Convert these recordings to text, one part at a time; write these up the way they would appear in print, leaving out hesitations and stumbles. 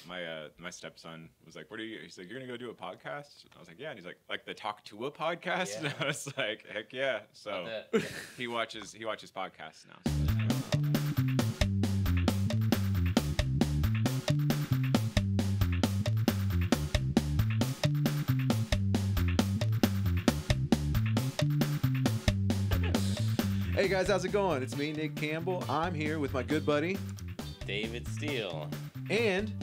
my stepson was like, "What are you?" He's like, "You're gonna go do a podcast?" I was like, "Yeah." And he's like the Talk to a podcast. Yeah. And I was like, "Heck yeah!" So he watches podcasts now. So. Hey guys, how's it going? It's me, Nick Campbell. I'm here with my good buddy David Steele and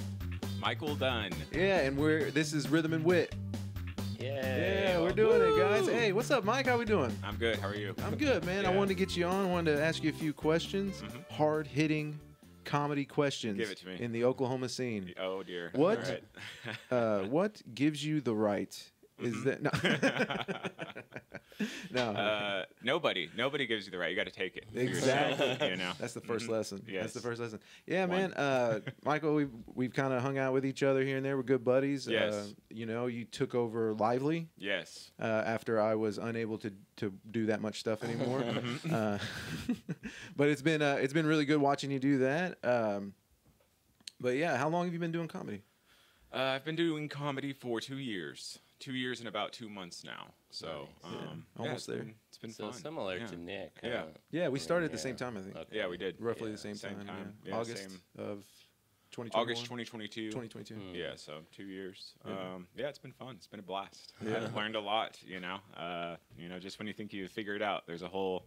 Michael Dunn. Yeah, and this is Rhythm Wit. Yeah, we're doing it, guys. Hey, what's up, Mike? How we doing? I'm good. How are you? I'm good, man. Yeah. I wanted to get you on. I wanted to ask you a few questions, hard-hitting comedy questions. Give it to me. In the Oklahoma scene. Oh dear. What? All right. What gives you the right? Is that no? Nobody gives you the right. You got to take it. for Exactly. yourself, you know. That's the first lesson. Yes. That's the first lesson. Yeah, One. man. Michael, we've kind of hung out with each other here and there. We're good buddies. Yes. You took over Lively Yes. after I was unable to do that much stuff anymore. But it's been really good watching you do that. But yeah, how long have you been doing comedy? I've been doing comedy for 2 years. 2 years and about 2 months now. So Nice. Almost there. It's been So fun. similar Yeah. to Nick. Yeah. Yeah, we started at the same time, I think. Okay. Yeah, we did. Roughly Yeah. the same Same time. time. Yeah. Yeah, August same. of 2021. August 2022. 2022. Yeah, so 2 years. Yeah. Yeah, it's been fun. It's been a blast. Yeah. I've learned a lot. Just when you think you figure it out, there's a whole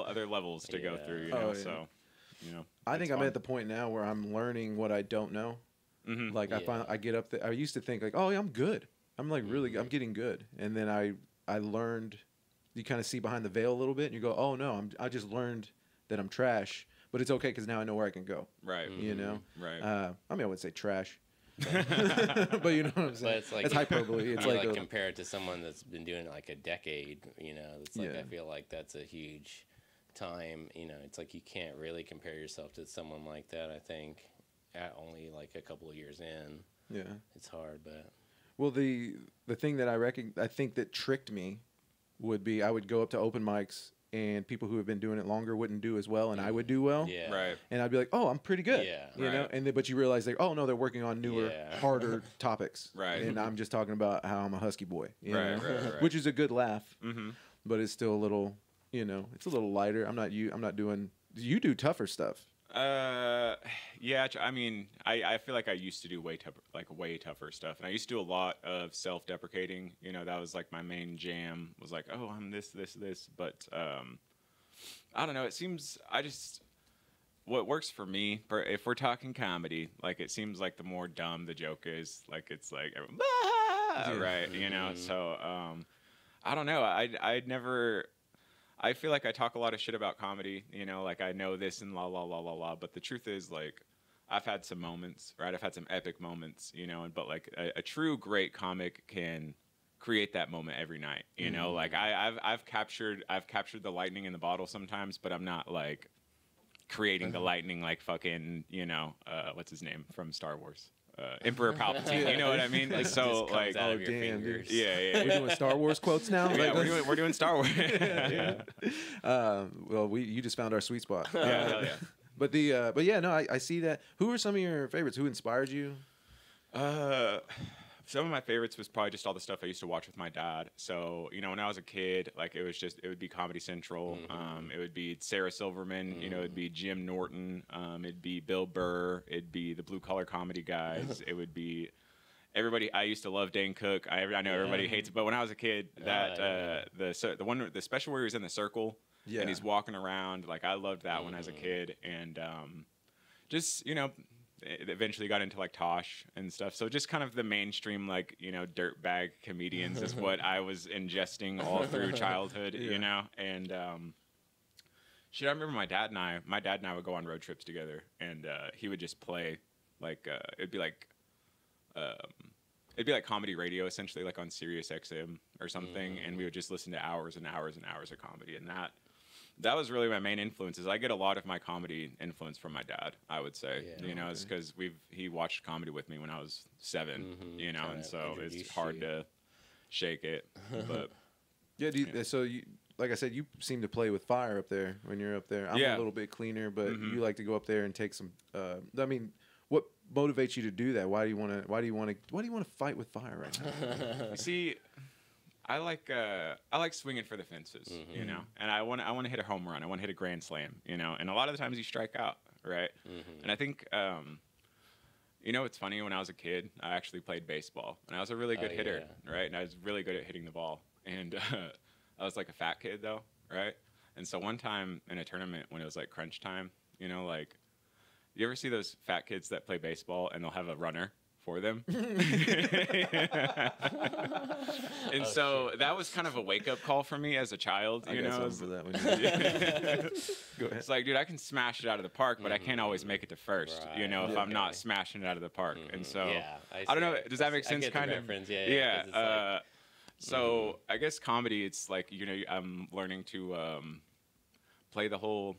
other levels to go Yeah. through. Oh, yeah. So, I think it's I'm fun. at the point now where I'm learning what I don't know. Mhm. Like Yeah. I get up there. I used to think like, oh yeah, I'm good. I'm like really, I'm getting good. And then I learned. You kind of see behind the veil a little bit, and you go, oh no, I just learned that I'm trash, but it's okay because now I know where I can go. Right. You know. Right. I mean, I wouldn't say trash, but you know what I'm saying. But it's like that's hyperbole. It's you like, compare it to someone that's been doing it like a decade. It's like Yeah. I feel like that's a huge time. It's like you can't really compare yourself to someone like that. I think at only like a couple of years in, yeah. it's hard. But Well, the thing that I think that tricked me would be I would go up to open mics and people who have been doing it longer wouldn't do as well, and I would do well. yeah, Right. And I'd be like, "Oh, I'm pretty good." Yeah. You know. Right. And but you realize like, "Oh no, they're working on newer, Yeah. harder topics." Right. And I'm just talking about how I'm a husky boy. You Right, know? right. Which is a good laugh, Mm-hmm. but it's still a little, it's a little lighter. I'm not doing. You do tougher stuff. Yeah. I mean, I feel like I used to do way tougher stuff, and I used to do a lot of self-deprecating. That was like my main jam. Was like, oh, I'm this. But I don't know. It seems what works for me. If we're talking comedy, like it seems like the more dumb the joke is, like it's like, everyone, right? So I don't know. I'd never. I feel like I talk a lot of shit about comedy, like I know this and la la la la la. But the truth is, like, I've had some moments, right? I've had some epic moments, but like a true great comic can create that moment every night, Like I've captured the lightning in the bottle sometimes, but I'm not like creating the lightning like fucking, what's his name from Star Wars? Emperor Palpatine, you know what I mean? Like, so, like, out of your damn, fingers. dude. yeah. We're doing Star Wars quotes now. Yeah, Like, we're doing Star Wars. well, you just found our sweet spot. Yeah, hell yeah. But I see that. Who are some of your favorites? Who inspired you? Some of my favorites was probably just all the stuff I used to watch with my dad. So, when I was a kid, like it would be Comedy Central. It would be Sarah Silverman, it'd be Jim Norton. It'd be Bill Burr. It'd be the blue collar comedy guys. It would be everybody. I used to love Dane Cook. I know everybody hates it, but when I was a kid, the special where he was in the circle and he's walking around, like I loved that one as a kid. And it eventually got into like Tosh and stuff. So just kind of the mainstream, like, dirtbag comedians is what I was ingesting all through childhood, And I remember my dad and I would go on road trips together, and he would just play like it'd be like comedy radio essentially, like on Sirius XM or something, and we would just listen to hours and hours and hours of comedy, and that was really my main influences. I get a lot of my comedy influence from my dad, I would say. Yeah, it's because he watched comedy with me when I was 7, and so it's hard to shake it. But Yeah. So you, like I said, you seem to play with fire up there when you're up there. I'm a little bit cleaner, but you like to go up there and take some. what motivates you to do that? Why do you want to fight with fire right now? You see, I like swinging for the fences, you know, and I want to hit a home run. I want to hit a grand slam, you know, and a lot of the times you strike out, right? And I think, you know, it's funny. When I was a kid, I actually played baseball, and I was a really good hitter, right? And I was really good at hitting the ball, and I was like a fat kid though, right? And so one time in a tournament when it was like crunch time, you know, like, you ever see those fat kids that play baseball and they'll have a runner for them? And so that was kind of a wake-up call for me as a child. You know, for that one. Go ahead. It's like, dude, I can smash it out of the park, but I can't always make it to first. Right. You know, if I'm not smashing it out of the park. And so I don't know. Does that make sense? I get kind the of. reference. Yeah. So I guess comedy, it's like, you know, I'm learning to play the whole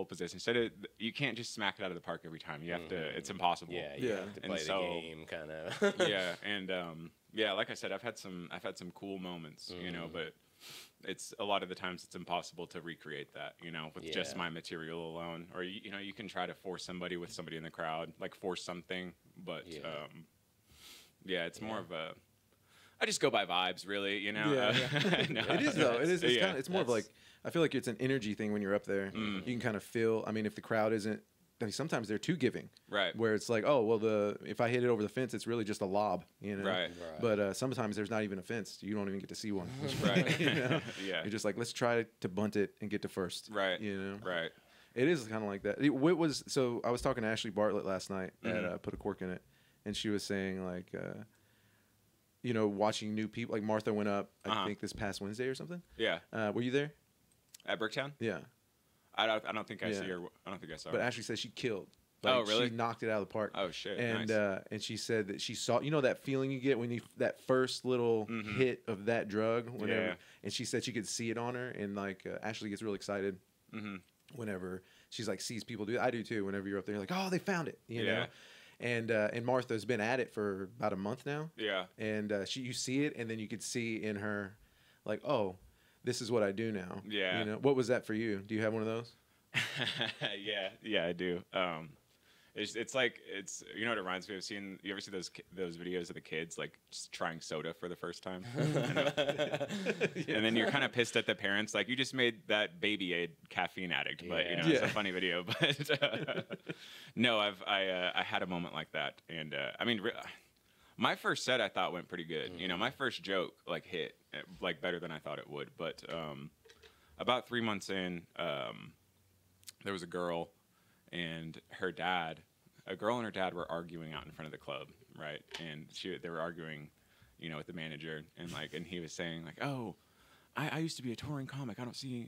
position. Instead of, you can't just smack it out of the park every time. You have to. It's impossible. Yeah, you have to play the game, kind of. Yeah, and like I said, I've had some cool moments, you know, but it's a lot of the times it's impossible to recreate that, you know, with just my material alone. Or you know, you can try to force somebody with somebody in the crowd, like force something, but it's more of a. I just go by vibes, really, you know. No, it is though. It is. It's kind of. It's more of like, I feel like it's an energy thing when you're up there. You can kind of feel. I mean, if the crowd isn't, I mean, sometimes they're too giving. Right. Where it's like, oh well, if I hit it over the fence, it's really just a lob, you know. Right. But sometimes there's not even a fence. You don't even get to see one. Right. You know? Yeah. You're just like, let's try to bunt it and get to first. Right. You know. Right. It is kind of like that. So I was talking to Ashley Bartlett last night at Put a Cork in It, and she was saying like. You know, watching new people, like Martha went up, I think this past Wednesday or something. Yeah. Were you there? At Bricktown? Yeah. I don't think I see her. I don't think I saw her. But Ashley said she killed. Like, oh, really? She knocked it out of the park. Oh, shit. And nice. And she said that she saw, you know, that feeling you get when you, that first little hit of that drug, whenever. And she said she could see it on her. And like, Ashley gets real excited whenever she's like, sees people do it. I do too. Whenever you're up there, you're like, oh, they found it. You know? And Martha's been at it for about a month now. Yeah. And you see it, and then you could see in her, like, oh, this is what I do now. Yeah. You know, what was that for you? Do you have one of those? Yeah, I do. It's like, you know what it reminds me of? You ever see those videos of the kids like just trying soda for the first time? And then you're kind of pissed at the parents, like, you just made that baby a caffeine addict. But you know, it's a funny video. But no, I had a moment like that, and I mean, my first set I thought went pretty good. You know, my first joke like hit like better than I thought it would. But about 3 months in, there was a girl and her dad. A girl and her dad were arguing out in front of the club, right? And they were arguing, you know, with the manager, and he was saying like, "Oh, I used to be a touring comic. I don't see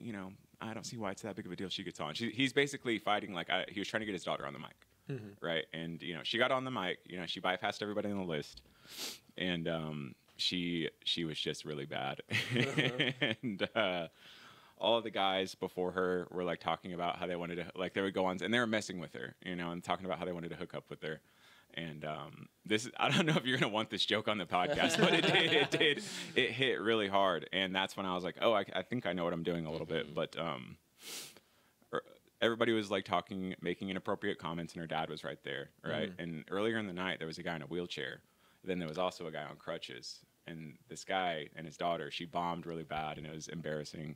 why it's that big of a deal." She gets on. He's basically fighting like he was trying to get his daughter on the mic, right? And you know, she got on the mic. You know, she bypassed everybody on the list, and she was just really bad, and. All of the guys before her were like talking about how they wanted to, like, they would go on and they were messing with her, you know, and talking about how they wanted to hook up with her. And I don't know if you're going to want this joke on the podcast, but it hit really hard. And that's when I was like, oh, I think I know what I'm doing a little bit. But everybody was like making inappropriate comments, and her dad was right there. Right. And earlier in the night, there was a guy in a wheelchair. Then there was also a guy on crutches, and this guy and his daughter, she bombed really bad, and it was embarrassing.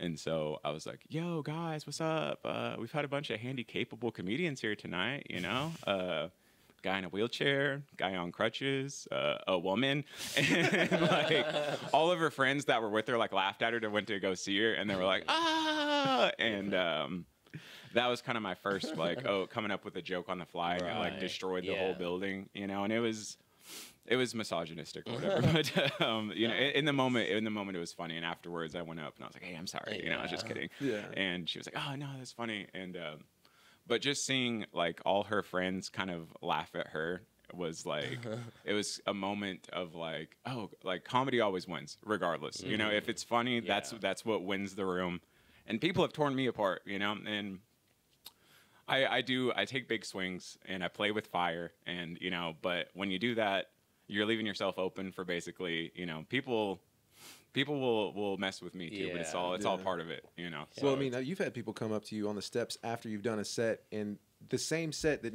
And so I was like, yo, guys, what's up? We've had a bunch of handy-capable comedians here tonight, you know? Guy in a wheelchair, guy on crutches, a woman. And, like, all of her friends that were with her, like, laughed at her and went to go see her. And they were like, ah! And that was kind of my first, like, coming up with a joke on the fly. And it, like, destroyed the whole building, you know? And it was misogynistic or whatever, but you know, in the moment it was funny. And afterwards, I went up and I was like, "Hey, I'm sorry," you know, I was just kidding. Yeah. And she was like, "Oh no, that's funny." And but just seeing like all her friends kind of laugh at her was like, it was a moment of like, oh, like comedy always wins, regardless. You know, if it's funny, that's what wins the room. And people have torn me apart, you know, and I take big swings and I play with fire, and you know, but when you do that, you're leaving yourself open for basically, you know, people will mess with me too, but it's all part of it, you know. So, well, I mean, you've had people come up to you on the steps after you've done a set, and the same set that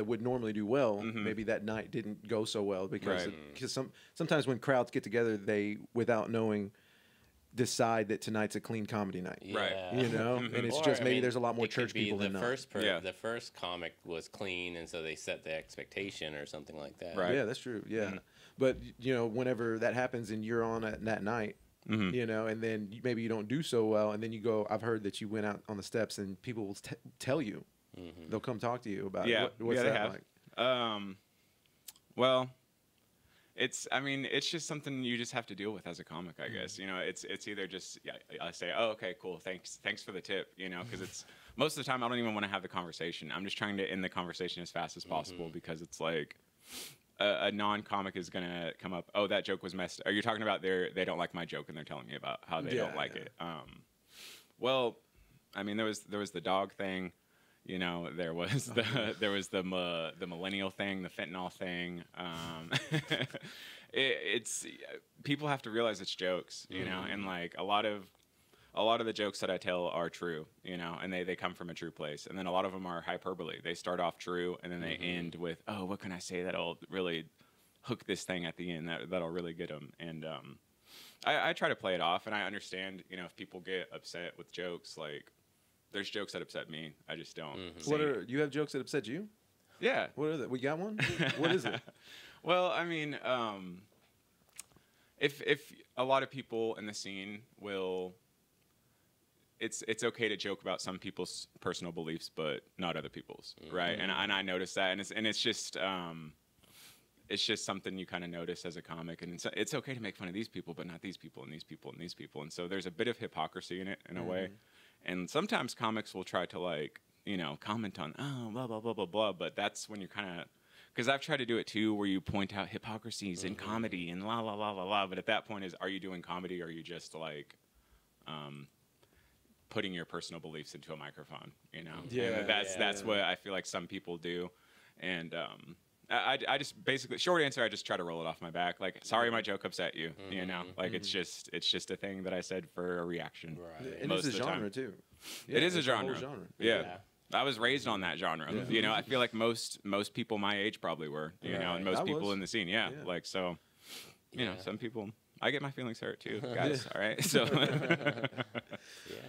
would normally do well, Mhm. maybe that night didn't go so well because Right. because sometimes when crowds get together, they without knowing decide that tonight's a clean comedy night. Right. You know, Mhm. and it's Or, just I maybe mean, there's a lot more it could church be people the than not. first Yeah. the first comic was clean, and so they set the expectation or something like that. Right. Yeah, that's true. Yeah, Mhm. but you know, whenever that happens and you're on at that night, Mhm. you know, and then maybe you don't do so well, and then you go. I've heard that you went out on the steps and people will tell you. Mm-hmm. They'll come talk to you about Yeah. it. What's Yeah, they that have. like? Well, I mean, it's just something you just have to deal with as a comic, I guess. Mm-hmm. You know, it's either just, yeah, I say, oh, okay, cool, thanks for the tip, you know, because it's, most of the time I don't even want to have the conversation. I'm just trying to end the conversation as fast as possible because it's like, a non-comic is going to come up, oh, that joke was messed. Are you talking about they don't like my joke and they're telling me about how they don't like it? Well, I mean, there was the dog thing. You know, there was the millennial thing, the fentanyl thing. It's people have to realize it's jokes, you know, and like a lot of the jokes that I tell are true, you know, and they come from a true place, and then a lot of them are hyperbole. They start off true, and then they end with, oh, what can I say that'll really hook this thing at the end that'll really get them, and I try to play it off, and I understand, you know, if people get upset with jokes, like. There's jokes that upset me. I just don't. What are you have jokes that upset you? Yeah. What are that? We got one. What is it? Well, I mean, if a lot of people in the scene will, it's okay to joke about some people's personal beliefs, but not other people's, right? And I notice that, and it's just something you kind of notice as a comic, and it's okay to make fun of these people, but not these people and these people and these people, and so there's a bit of hypocrisy in it in a way. And sometimes comics will try to, like, you know, comment on, oh, blah, blah, blah, blah, blah. But that's when you're kind of, because I've tried to do it too, where you point out hypocrisies in comedy and la, la, la, la, la. But at that point are you doing comedy, or are you just, like, putting your personal beliefs into a microphone, you know? Yeah. And that's what I feel like some people do. And I just basically, short answer, I just try to roll it off my back. Like, sorry, my joke upset you. You know, like it's just a thing that I said for a reaction. Right. And Most it's a of the genre time. too. It is a it's whole genre. genre. Yeah. I was raised on that genre. Yeah. You know, I feel like most people my age probably were. You know, and most I people was. in the scene. Yeah. Yeah. Like so. You know, Yeah. some people. I get my feelings hurt too, guys. All right. So.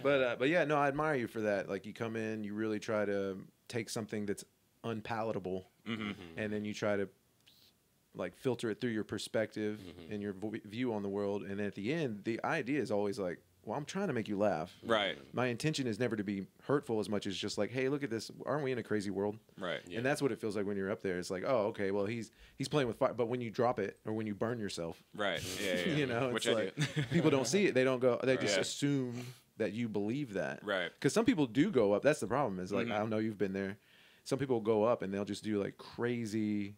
But yeah, no, I admire you for that. Like you come in, you really try to take something that's unpalatable, and then you try to like filter it through your perspective and your view on the world. And then at the end, the idea is always like, well, I'm trying to make you laugh. Right. My intention is never to be hurtful as much as just like, hey, look at this. Aren't we in a crazy world? Right. Yeah. And that's what it feels like when you're up there. It's like, oh, okay, well, he's playing with fire. But when you drop it or when you burn yourself, Right. Yeah. you know, Which it's I like do. people don't see it. They don't go. They just Yeah. assume that you believe that. Right. Because some people do go up. That's the problem. Is like, Mhm. I don't know, you've been there. Some people go up and they'll just do like crazy.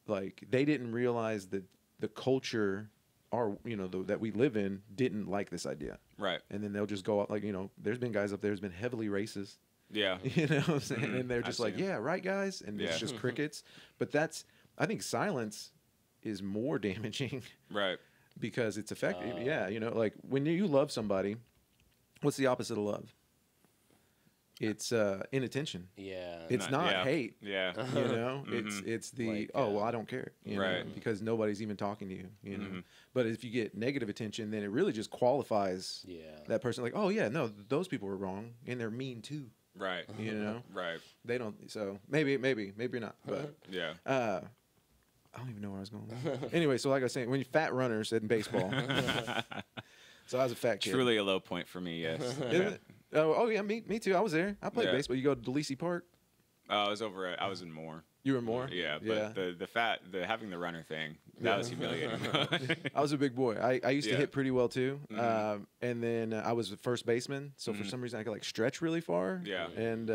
Like they didn't realize that the culture, that we live in, didn't like this idea. Right. And then they'll just go up like, there's been guys up there who's been heavily racist. Yeah. You know what I'm saying? Mhm. And they're I've just like, seen it. yeah, right, guys. And Yeah. it's just crickets. But I think silence is more damaging Right. because it's effective. Yeah. Like when you love somebody, what's the opposite of love? It's inattention. Yeah. It's not yeah. hate. Yeah. It's the Like, well, I don't care, Right. because nobody's even talking to you, Mhm. But if you get negative attention, then it really just qualifies Yeah. that person. Like, oh yeah, no, those people were wrong and they're mean too. Right. Right. They don't. So maybe not. But Yeah. I don't even know where I was going. Anyway, so like I was saying, when you fat runners in baseball, so I was a fat kid. Truly a low point for me. Yes. Is it? Oh yeah, me too. I was there. I played Yeah. baseball. You go to DeLisi Park. I was in Moore. You were more. Yeah, but the having the runner thing, that was humiliating. I was a big boy. I used to Yeah. hit pretty well too. Mhm. And then I was the first baseman. So for Mhm. some reason I could like stretch really far. Yeah. And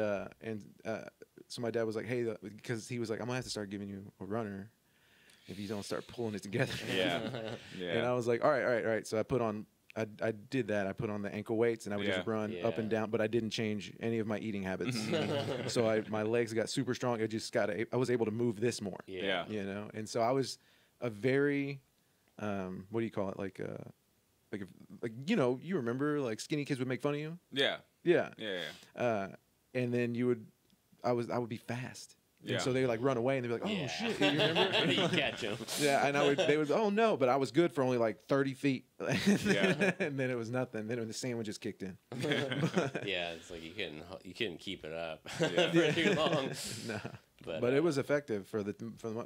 so my dad was like, hey, because he was like, I'm gonna have to start giving you a runner if you don't start pulling it together. Yeah. And I was like, all right. So I did that. I put on the ankle weights and I would just Yeah. run up and down, but I didn't change any of my eating habits. So my legs got super strong. I was able to move this more. Yeah. And so I was a very, what do you call it? Like you remember like skinny kids would make fun of you. Yeah. Yeah. Yeah. And then you would I would be fast. Yeah. And so they would like run away and they'd be like, oh Yeah. shit, you remember? You catch them. Yeah, and they would, oh no, but I was good for only like 30 feet. Yeah. And then it was nothing. Then the sandwiches kicked in. Yeah, it's like you couldn't keep it up Yeah. for too long. No. But It was effective for the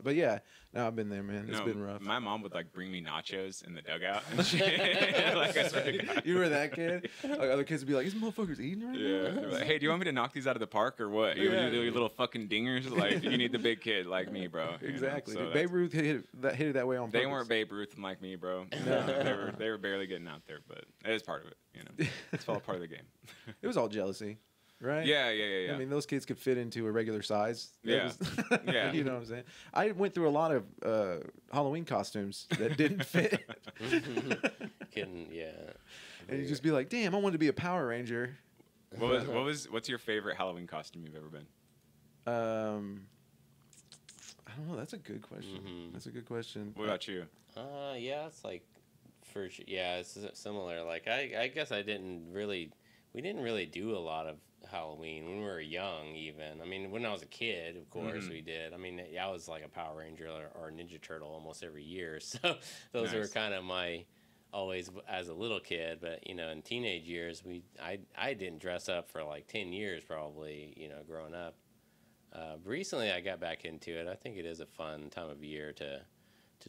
but yeah, no, I've been there, man. It's No, been rough. My mom would like bring me nachos in the dugout and shit. Like, I swear to God. You were that kid? Like, other kids would be like, "This motherfucker's eating right Yeah. now." They're like, hey, do you want me to knock these out of the park or what? You Yeah. do your little fucking dingers? Like, you need the big kid like me, bro. You know? Exactly. So Dude, that's- Babe Ruth hit it that way on purpose. They weren't Babe Ruth like me, bro. No. They were barely getting out there, but it is part of it. You know, it's all part of the game. It was all jealousy, right? Yeah. I mean, those kids could fit into a regular size. Yeah. Yeah. You know what I'm saying? I went through a lot of Halloween costumes that didn't fit. yeah. And you just be like, damn, I wanted to be a Power Ranger. What's your favorite Halloween costume you've ever been? I don't know. That's a good question. Mhm. That's a good question. What about you? Yeah, it's like for sure. Yeah, it's similar. Like I guess we didn't really do a lot of Halloween when we were young. Even I mean, when I was a kid, of course we did. I mean, I was like a Power Ranger or Ninja Turtle almost every year. So those were Nice. kind of my always as a little kid. But you know, in teenage years, I didn't dress up for like 10 years probably. You know, growing up. Recently, I got back into it. I think it is a fun time of year to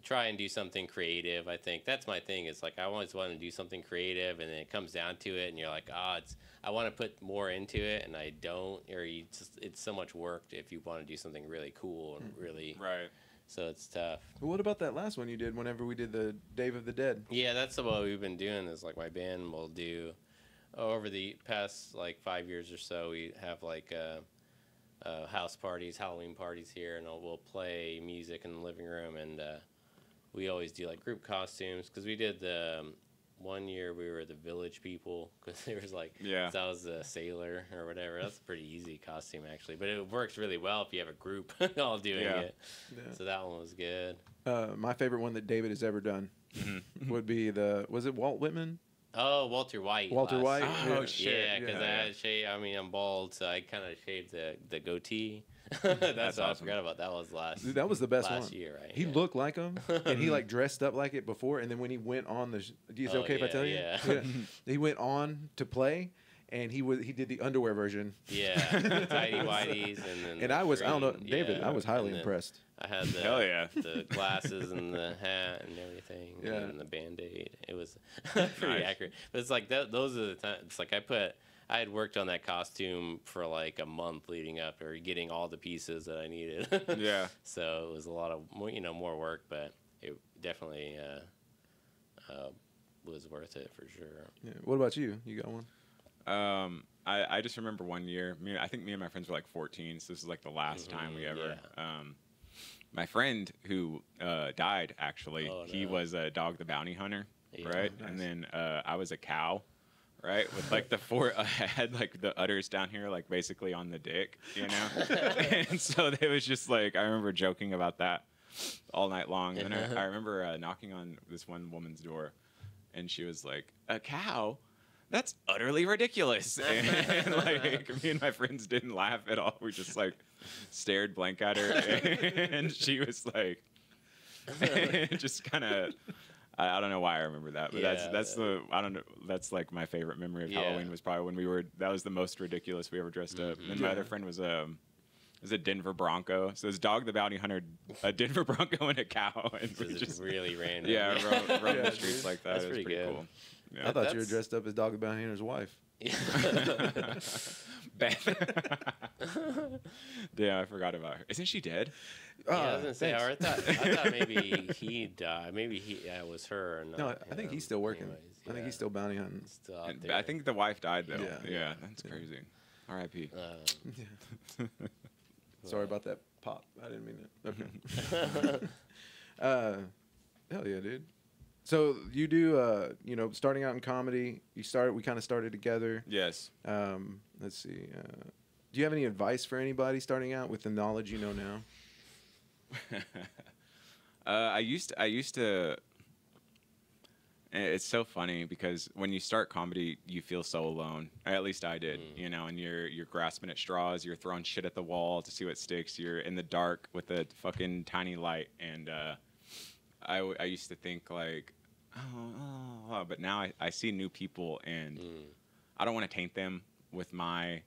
try and do something creative. I think that's my thing. It's like I always want to do something creative, and then it comes down to it, and you're like, I want to put more into it, and I don't. Or it's so much work if you want to do something really cool and really. Right. So it's tough. But what about that last one you did whenever we did the Dave of the Dead? Yeah, that's what we've been doing. Is like my band will do over the past like 5 years or so. We have like. House parties, Halloween parties here, and we'll play music in the living room, and we always do like group costumes because we did the 1 year we were the village people because there was like so I was a sailor or whatever. That's a pretty easy costume actually, but it works really well if you have a group all doing it. Yeah. So that one was good. My favorite one that David has ever done would be was it Walt Whitman? Oh, Walter White. Walter White? Oh, Yeah. shit. Yeah, because Yeah. I had shaved. I mean, I'm bald, so I kind of shaved the goatee. That's what I awesome. forgot about. That was last. Dude, that was the best last one. year, right? He Yeah. looked like him, and he like dressed up like it before. And then when he went on the, is it okay if I tell you? Yeah. He went on to play, and he did the underwear version. Yeah, tidy whities, and then. And I don't know, green, David. yeah, I was highly and then impressed. I had the Hell yeah. the glasses and the hat and everything, Yeah. and the Band-Aid. It was pretty Nice. accurate. But it's like those are the times. It's like I had worked on that costume for like a month leading up, or getting all the pieces that I needed. Yeah. So it was a lot of more work, but it definitely was worth it for sure. Yeah. What about you? You got one? I just remember 1 year. I think me and my friends were like 14, so this is like the last time we ever. My friend who died actually, he was a Dog the Bounty Hunter, right? Nice. And then I was a cow, right? With like I had like the udders down here, like basically on the dick, you know. And so it was just like I remember joking about that all night long. And I remember knocking on this one woman's door, and she was like, "A cow? That's utterly ridiculous." And like me and my friends didn't laugh at all. We just like stared blank at her, and she was like, just kind of. I don't know why I remember that, but that's like my favorite memory of Halloween was probably when that was the most ridiculous we ever dressed up. And my other friend was a Denver Bronco. So it's Dog the Bounty Hunter, a Denver Bronco, and a cow, and So we it's just really random. roam the streets like that. That's It was pretty good. cool. Yeah. I thought you were That's- dressed up as Dog the Bounty Hunter's wife. Damn, I forgot about her. Isn't she dead? Yeah, I was gonna say, thanks. I thought maybe he died. Maybe it was her. And No, not I think him. he's still working. Anyways, I think he's still bounty hunting. still out And there. I think the wife died though. Yeah. Yeah, that's crazy. R.I.P. Sorry about that pop. I didn't mean it. Okay. Hell yeah, dude. So you do, starting out in comedy. We kind of started together. Yes. Let's see. Do you have any advice for anybody starting out with the knowledge you know now? I used to. it's so funny because when you start comedy, you feel so alone. At least I did, you know, and you're grasping at straws, you're throwing shit at the wall to see what sticks. You're in the dark with a fucking tiny light. And I used to think like, but now I see new people, and I don't want to taint them with my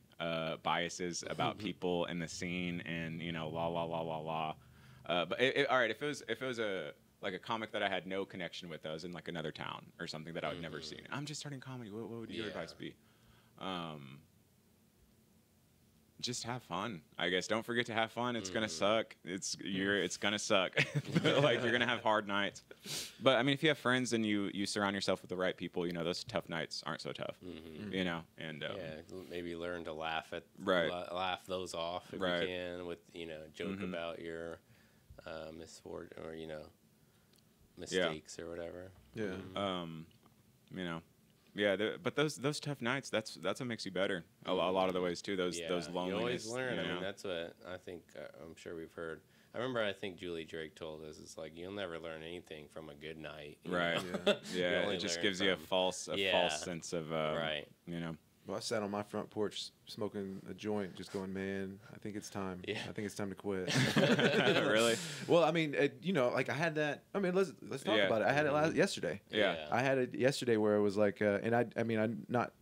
biases about people and the scene and, you know, la la la la la. But all right, if it was a comic that I had no connection with, I was in like another town or something that I would never seen. I'm just starting comedy. What would your advice be? Just have fun, I guess. Don't forget to have fun. It's gonna suck. It's gonna suck. Like, you're gonna have hard nights. But I mean, if you have friends and you surround yourself with the right people, you know, those tough nights aren't so tough. You know, and maybe learn to laugh laugh those off if you can, with, you know, joke about your misfortune or, you know, mistakes or whatever. You know. Yeah, but those tough nights, that's what makes you better. A lot of the ways too. Those loneliness. You always learn. You know? I mean, that's what I think. I'm sure we've heard. I think Julie Drake told us, it's like, you'll never learn anything from a good night. Right. Yeah. It just gives you a false sense of you know. Well, I sat on my front porch smoking a joint, just going, man, I think it's time. Yeah. I think it's time to quit. Really? Well, I mean, you know, like I had that. I mean, let's talk about it. I had it yesterday. Yeah. I had it yesterday where it was like, and I mean, I'm not.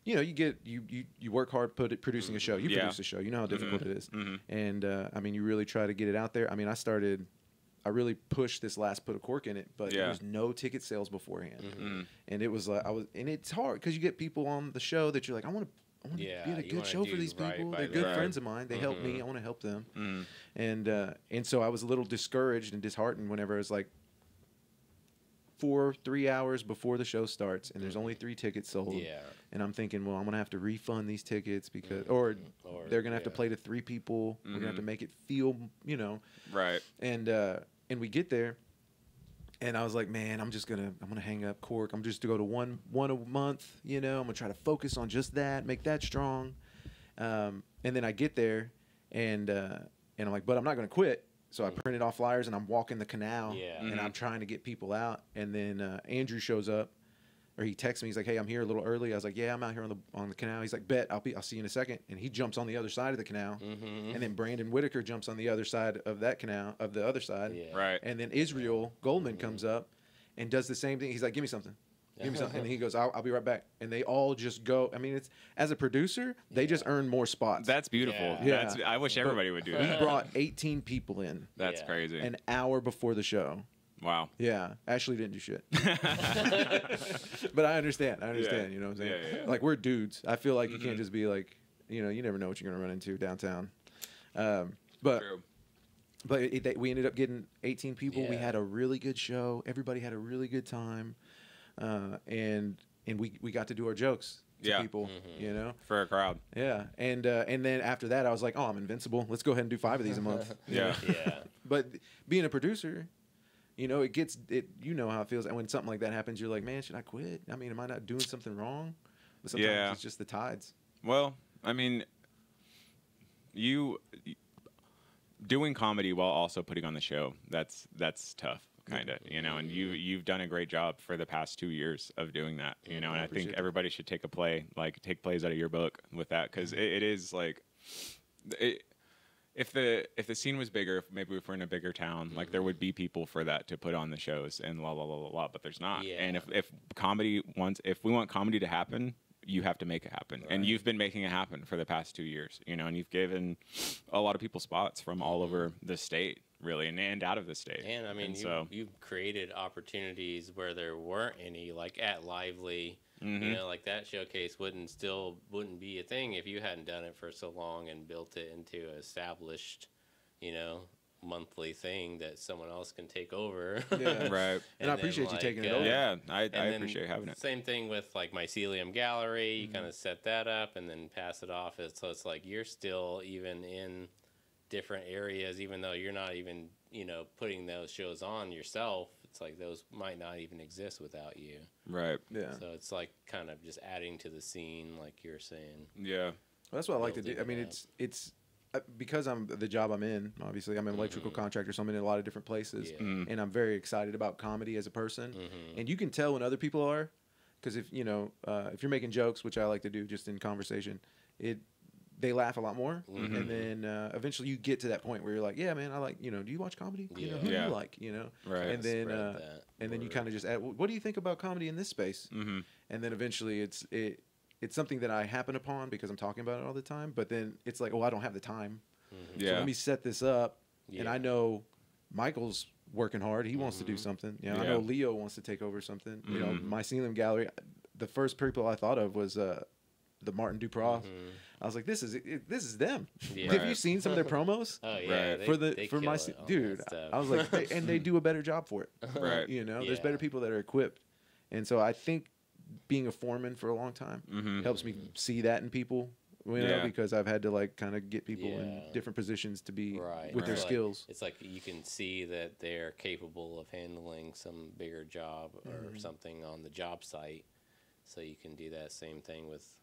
You know, you work hard producing a show. You produce a show. You know how difficult it is. And I mean, you really try to get it out there. I mean, I really pushed this last Put a Cork in It, but there was no ticket sales beforehand. And it was like, and it's hard because you get people on the show that you're like, I want to be at a good show for these people. They're good friends of mine. They help me. I want to help them. And so I was a little discouraged and disheartened whenever I was like 3 hours before the show starts and there's only 3 tickets sold. Yeah. And I'm thinking, well, I'm going to have to refund these tickets because, or they're going to have to play to 3 people. We're going to have to make it feel, you know. Right. And we get there, and I was like, man, I'm gonna hang up Cork. I'm just to go to one a month, you know. I'm gonna try to focus on just that, make that strong. And then I get there, and I'm like, but I'm not gonna quit. So I printed off flyers, and I'm walking the canal, and I'm trying to get people out. And then Andrew shows up, or he texts me. He's like, hey, I'm here a little early. I was like, yeah, I'm out here on the canal. He's like, bet, I'll see you in a second. And he jumps on the other side of the canal. And then Brandon Whitaker jumps on the other side of that canal, of the other side. Yeah. Right. And then Israel Goldman comes up and does the same thing. He's like, give me something. Give me something. And he goes, I'll be right back. And they all just go. I mean, it's, as a producer, they just earn more spots. That's beautiful. Yeah. I wish everybody would do We that. brought 18 people in That's crazy. an hour before the show. Wow. Yeah, Ashley didn't do shit. But I understand. You know what I'm saying? Yeah. Like, we're dudes. I feel like you can't just be like, you know, you never know what you're gonna run into downtown. But True. We ended up getting 18 people. Yeah. We had a really good show. Everybody had a really good time, and we got to do our jokes to people. You know, For a crowd. yeah. And then after that, I was like, oh, I'm invincible. Let's go ahead and do 5 of these a month. Yeah. But being a producer, you know, you know how it feels. And when something like that happens, you're like, man, should I quit? I mean, am I not doing something wrong? But sometimes it's just the tides. Well, I mean, you doing comedy while also putting on the show, that's tough, kind of, you know, and you've done a great job for the past 2 years of doing that, you know, and I think everybody should take plays out of your book with that, because it is like, if the scene was bigger, maybe if we're in a bigger town, like, there would be people for that to put on the shows and la la la la la, but there's not. Yeah. And if we want comedy to happen, you have to make it happen. Right. And you've been making it happen for the past 2 years, you know, and you've given a lot of people spots from all over the state, really, and out of the state. And I mean, you've created opportunities where there weren't any, like at Lively. You know, like that showcase wouldn't be a thing if you hadn't done it for so long and built it into an established, you know, monthly thing that someone else can take over. Yeah. Right. And I appreciate you taking it over. Yeah, I appreciate having it. Same thing with like Mycelium Gallery. You kind of set that up and then pass it off. So it's like you're still even in different areas, even though you're not even, you know, putting those shows on yourself. It's like those might not even exist without you. Right. Yeah. So it's like kind of just adding to the scene, like you're saying. Yeah. Well, that's what I like to do. Building I mean, it it's because I'm the job I'm in, obviously I'm an electrical contractor, so I'm in a lot of different places, Yeah. and I'm very excited about comedy as a person, and you can tell when other people are, because if if you're making jokes, which I like to do just in conversation, they laugh a lot more, and then eventually you get to that point where you're like, yeah, man, I like, do you watch comedy? Who do you like? Right. And then Spread that you word. kind of just add, what do you think about comedy in this space? Mm-hmm. And then eventually it's something that I happen upon because I'm talking about it all the time. But then it's like, oh, I don't have the time. So Yeah. let me set this up. And Yeah. I know Michael's working hard. He wants to do something. I know Leo wants to take over something. My Sealam Gallery, the first people I thought of was the Martin Dupross. I was like, this is them. Yeah. Have you seen some of their promos? Oh yeah, Right. they for kill my it on that dude? stuff. I was like, they do a better job for it. Right. There's better people that are equipped, and so I think being a foreman for a long time helps me see that in people. Yeah. Because I've had to like kind of get people in Yeah. different positions to be Right. with their It's like- skills. It's like you can see that they're capable of handling some bigger job or something on the job site. So you can do that same thing with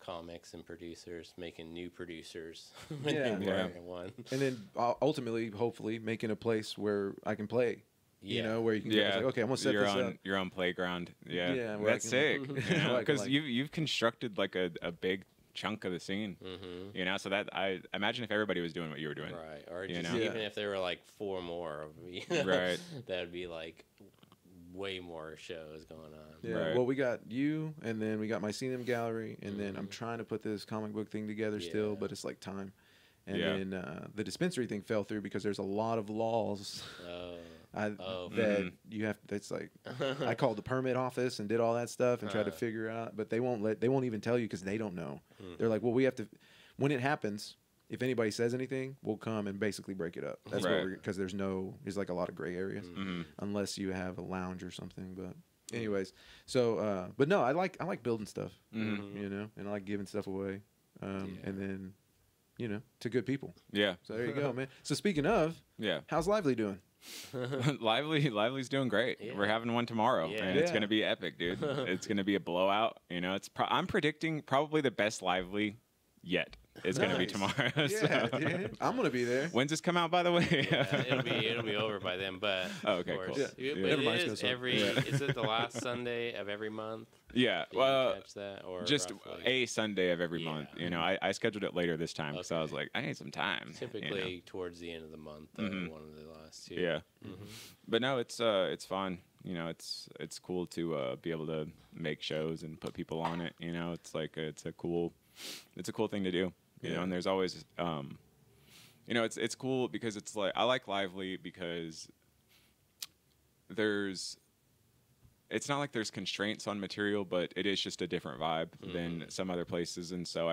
comics and producers, making new producers. when Yeah. they Yeah. work in one. And then ultimately, hopefully, making a place where I can play. Yeah. Where you can go, it's like, okay, I'm gonna set your this own up. your own playground. Yeah, Yeah, where I that's can- sick. where I can, Because like- you've constructed like a big chunk of the scene. So that I imagine if everybody was doing what you were doing. Right. Or You just know? even if there were like 4 more, Right. that would be like way more shows going on. Yeah, Right. well, we got you, and then we got my Sealam Gallery, and then I'm trying to put this comic book thing together still, Yeah. but it's like time. And Yeah. then the dispensary thing fell through because there's a lot of laws Oh. that you have. That's like I called the permit office and did all that stuff and tried to figure out, but they won't even tell you because they don't know. They're like, well, we have to. When it happens, if anybody says anything, we'll come and basically break it up. That's Right. what because there's like a lot of gray areas unless you have a lounge or something. But anyways, so but no, I like building stuff, and I like giving stuff away, and then to good people. Yeah. So there you go, man. So speaking of, Yeah. how's Lively doing? Lively's doing great. Yeah. We're having one tomorrow, Yeah. and it's Yeah. gonna be epic, dude. It's gonna be a blowout. I'm predicting probably the best Lively yet is gonna be Nice. tomorrow. Yeah, so. dude. I'm gonna be there. When's this come out, by the way? It'll be over by then, but Oh, okay, of course, cool. Yeah, Yeah. but Never it mind, is it's gonna every. suck. Is it the last Sunday of every month? Yeah. Do you Well, catch that or just roughly? a Sunday of every Yeah. month. I scheduled it later this time because I Okay. was like, I need some time. Typically towards the end of the month, Mhm. one of the last 2. Yeah. But no, it's fun. It's cool to be able to make shows and put people on it. It's like it's a cool thing to do. Yeah. And there's always it's cool because it's like I like Lively because it's not like there's constraints on material, but it is just a different vibe than some other places, and so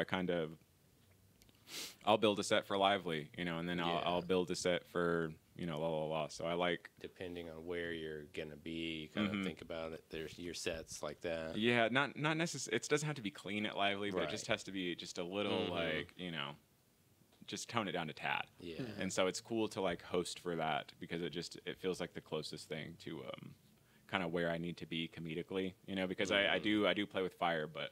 I'll build a set for Lively, and then I'll build a set for la la la. So I like Depending on where you're gonna be, you kind of think about it. There's your sets like that. yeah, not necessarily. It doesn't have to be clean at Lively, but it Right. just has to be just a little like just tone it down a tad. Yeah. And so it's cool to like host for that because it feels like the closest thing to kind of where I need to be comedically, because I do play with fire, but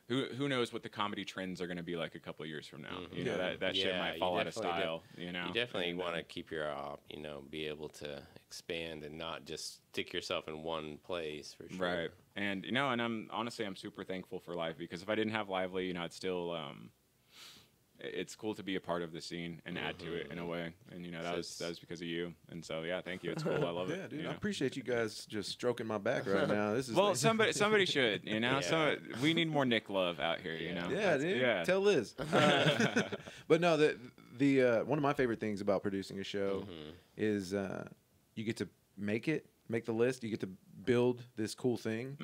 who knows what the comedy trends are going to be like a couple of years from now? That shit Yeah, might you fall out of definitely do. style. You definitely want to keep your be able to expand and not just stick yourself in one place for sure. Right. And and I'm super thankful for Lively because if I didn't have Lively, I'd still it's cool to be a part of the scene and add to it in a way. And that was because of you. And so yeah, thank you. It's cool. I love it. Yeah, dude. I appreciate you guys just stroking my back right now. This is Well, somebody should, Yeah. we need more Nick love out here, Yeah, dude. Yeah. Tell Liz. But no, the one of my favorite things about producing a show is you get to make the list. You get to build this cool thing,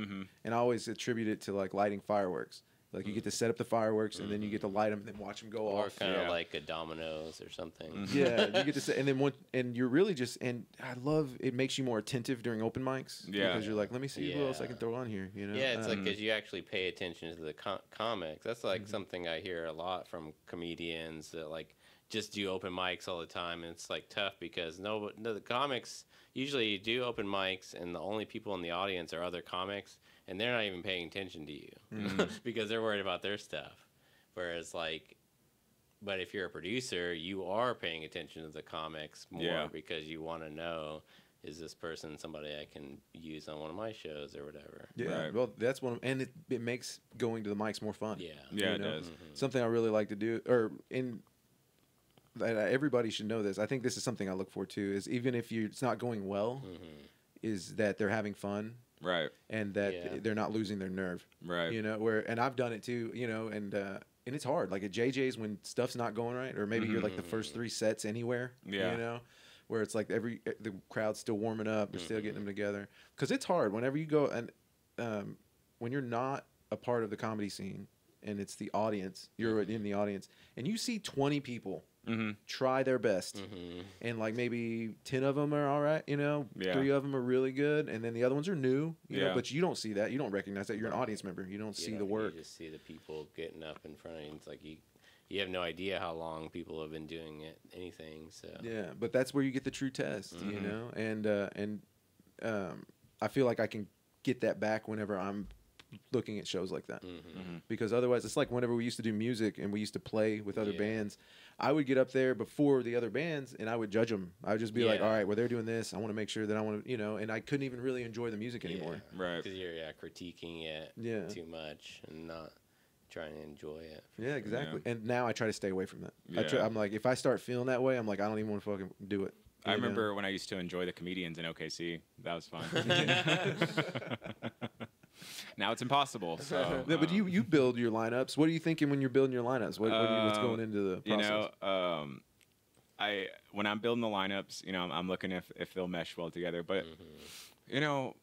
and I always attribute it to like lighting fireworks. Like you get to set up the fireworks, and then you get to light them, and then watch them go Or off. kind of Yeah. like a dominoes or something. Yeah, you get to set, and then and you're really just, and I love it makes you more attentive during open mics. Yeah. because you're like, let me see who else I Yeah. can throw on here. Yeah, it's like Um, because you actually pay attention to the comics. That's like something I hear a lot from comedians that like just do open mics all the time, and it's like tough because no the comics usually you do open mics, and the only people in the audience are other comics, and they're not even paying attention to you because they're worried about their stuff. Whereas like, but if you're a producer, you are paying attention to the comics more Yeah. because you want to know, is this person somebody I can use on one of my shows or whatever? Yeah, Right. well, that's one, and it makes going to the mics more fun. Yeah. Yeah, You it know? does. Something I really like to do, or that everybody should know this. I think this is something I look for too. Is even if it's not going well, is that they're having fun Right. and that Yeah. they're not losing their nerve. Right. You know, and I've done it too. You know, and it's hard. Like at JJ's when stuff's not going right, or maybe you're like the first 3 sets anywhere. Yeah. You know, where it's like the crowd's still warming up, they're still getting them together. Because it's hard whenever you go and when you're not a part of the comedy scene and it's the audience, you're in the audience, and you see 20 people try their best, and like maybe 10 of them are all right, you know, Yeah. 3 of them are really good, and then the other ones are new, you know, Yeah. but you don't see that, you don't recognize that, you're an audience member, you don't see the work. You just see the people getting up in front of you. It's like you have no idea how long people have been doing anything. So Yeah, but that's where you get the true test, you know, and I feel like I can get that back whenever I'm looking at shows like that, because otherwise it's like whenever we used to do music and we used to play with other bands, I would get up there before the other bands and I would judge them. I would just be like, all right, well, they're doing this, I want to make sure that I want to, you know, and I couldn't even really enjoy the music anymore. Right. because you're critiquing it too much and not trying to enjoy it. Yeah, exactly. Yeah. And now I try to stay away from that. Yeah. I'm like, if I start feeling that way, I'm like, I don't even want to fucking do it. I You know? remember when I used to enjoy the comedians in OKC. That was fun. Now it's impossible. So, Yeah, but you build your lineups. What are you thinking when you're building your lineups? What's going into the process? You know, when I'm building the lineups, you know, I'm looking if they'll mesh well together. But you know,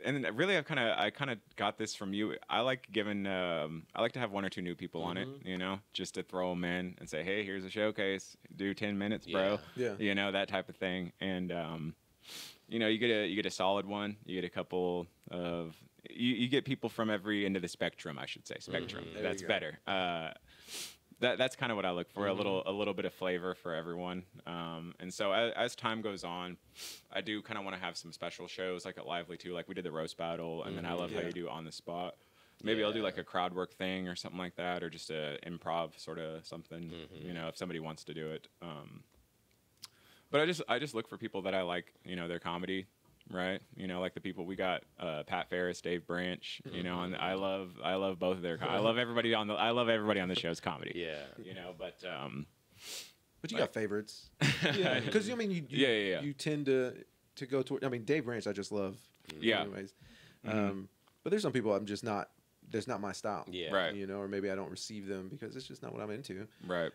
and really, I kind of got this from you. I like giving. I like to have 1 or 2 new people on it. You know, just to throw them in and say, hey, here's a showcase. Do 10 minutes, bro. Yeah. You know, that type of thing. And you know, you get a solid one. You get a couple of. You get people from every end of the spectrum, I should say. Spectrum. That's better. That's kind of what I look for. A little bit of flavor for everyone. And so as time goes on, I do kind of want to have some special shows like at Lively too. Like we did the roast battle, and then I love how you do on the spot. Maybe I'll do like a crowd work thing or something like that, or just a improv sort of something. You know, if somebody wants to do it. But I just look for people that I like. You know, their comedy. Right, you know, like the people we got, Pat Ferris, Dave Branch, you know, and I love both of their. I love everybody on the show's comedy. Yeah, you know, but you got favorites, because I mean you tend to go toward. I mean, Dave Branch, I just love. Yeah. Anyways, but there's some people I'm just not. That's not my style. Yeah. Right. You know, or maybe I don't receive them because it's just not what I'm into. Right.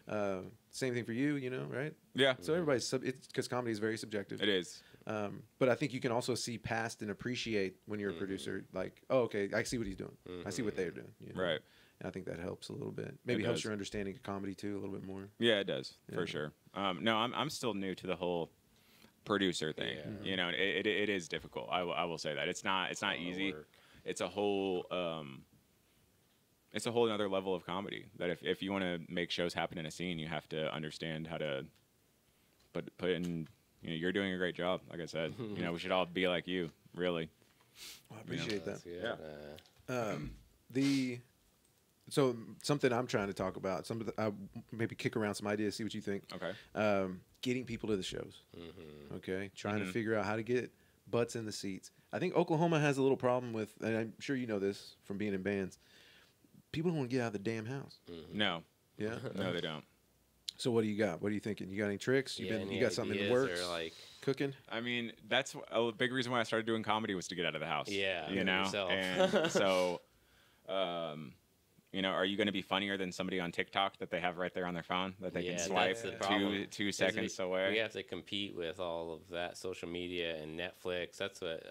Same thing for you. You know, right? Yeah. So everybody's it's because comedy is very subjective. It is. But I think you can also see past and appreciate when you're a producer. Like, oh, okay, I see what he's doing. I see what they're doing. You know? Right. And I think that helps a little bit. Maybe It helps does. your understanding of comedy too a little bit more. Yeah, it does for Yeah. sure. No, I'm still new to the whole producer thing. Yeah. You know, it is difficult. I will say that it's not easy. work. It's a whole another level of comedy. That if you want to make shows happen in a scene, you have to understand how to put in. You know, you're doing a great job. Like I said, you know, we should all be like you. Really. Well, I appreciate that. That's good. Yeah. So something I'm trying to talk about. Maybe kick around some ideas, see what you think. Okay. Getting people to the shows. Okay, trying to figure out how to get butts in the seats. I think Oklahoma has a little problem with, and I'm sure you know this from being in bands. People don't want to get out of the damn house. No. Yeah. No, they don't. So what do you got? What are you thinking? You got any tricks? You Any got something in the ideas works? or, like, Cooking? I mean, that's a big reason why I started doing comedy was to get out of the house. Yeah, you know. yourself. And so, you know, are you going to be funnier than somebody on TikTok that they have right there on their phone that they can swipe that's the problem. 2 seconds away? We have to compete with all of that social media and Netflix. That's what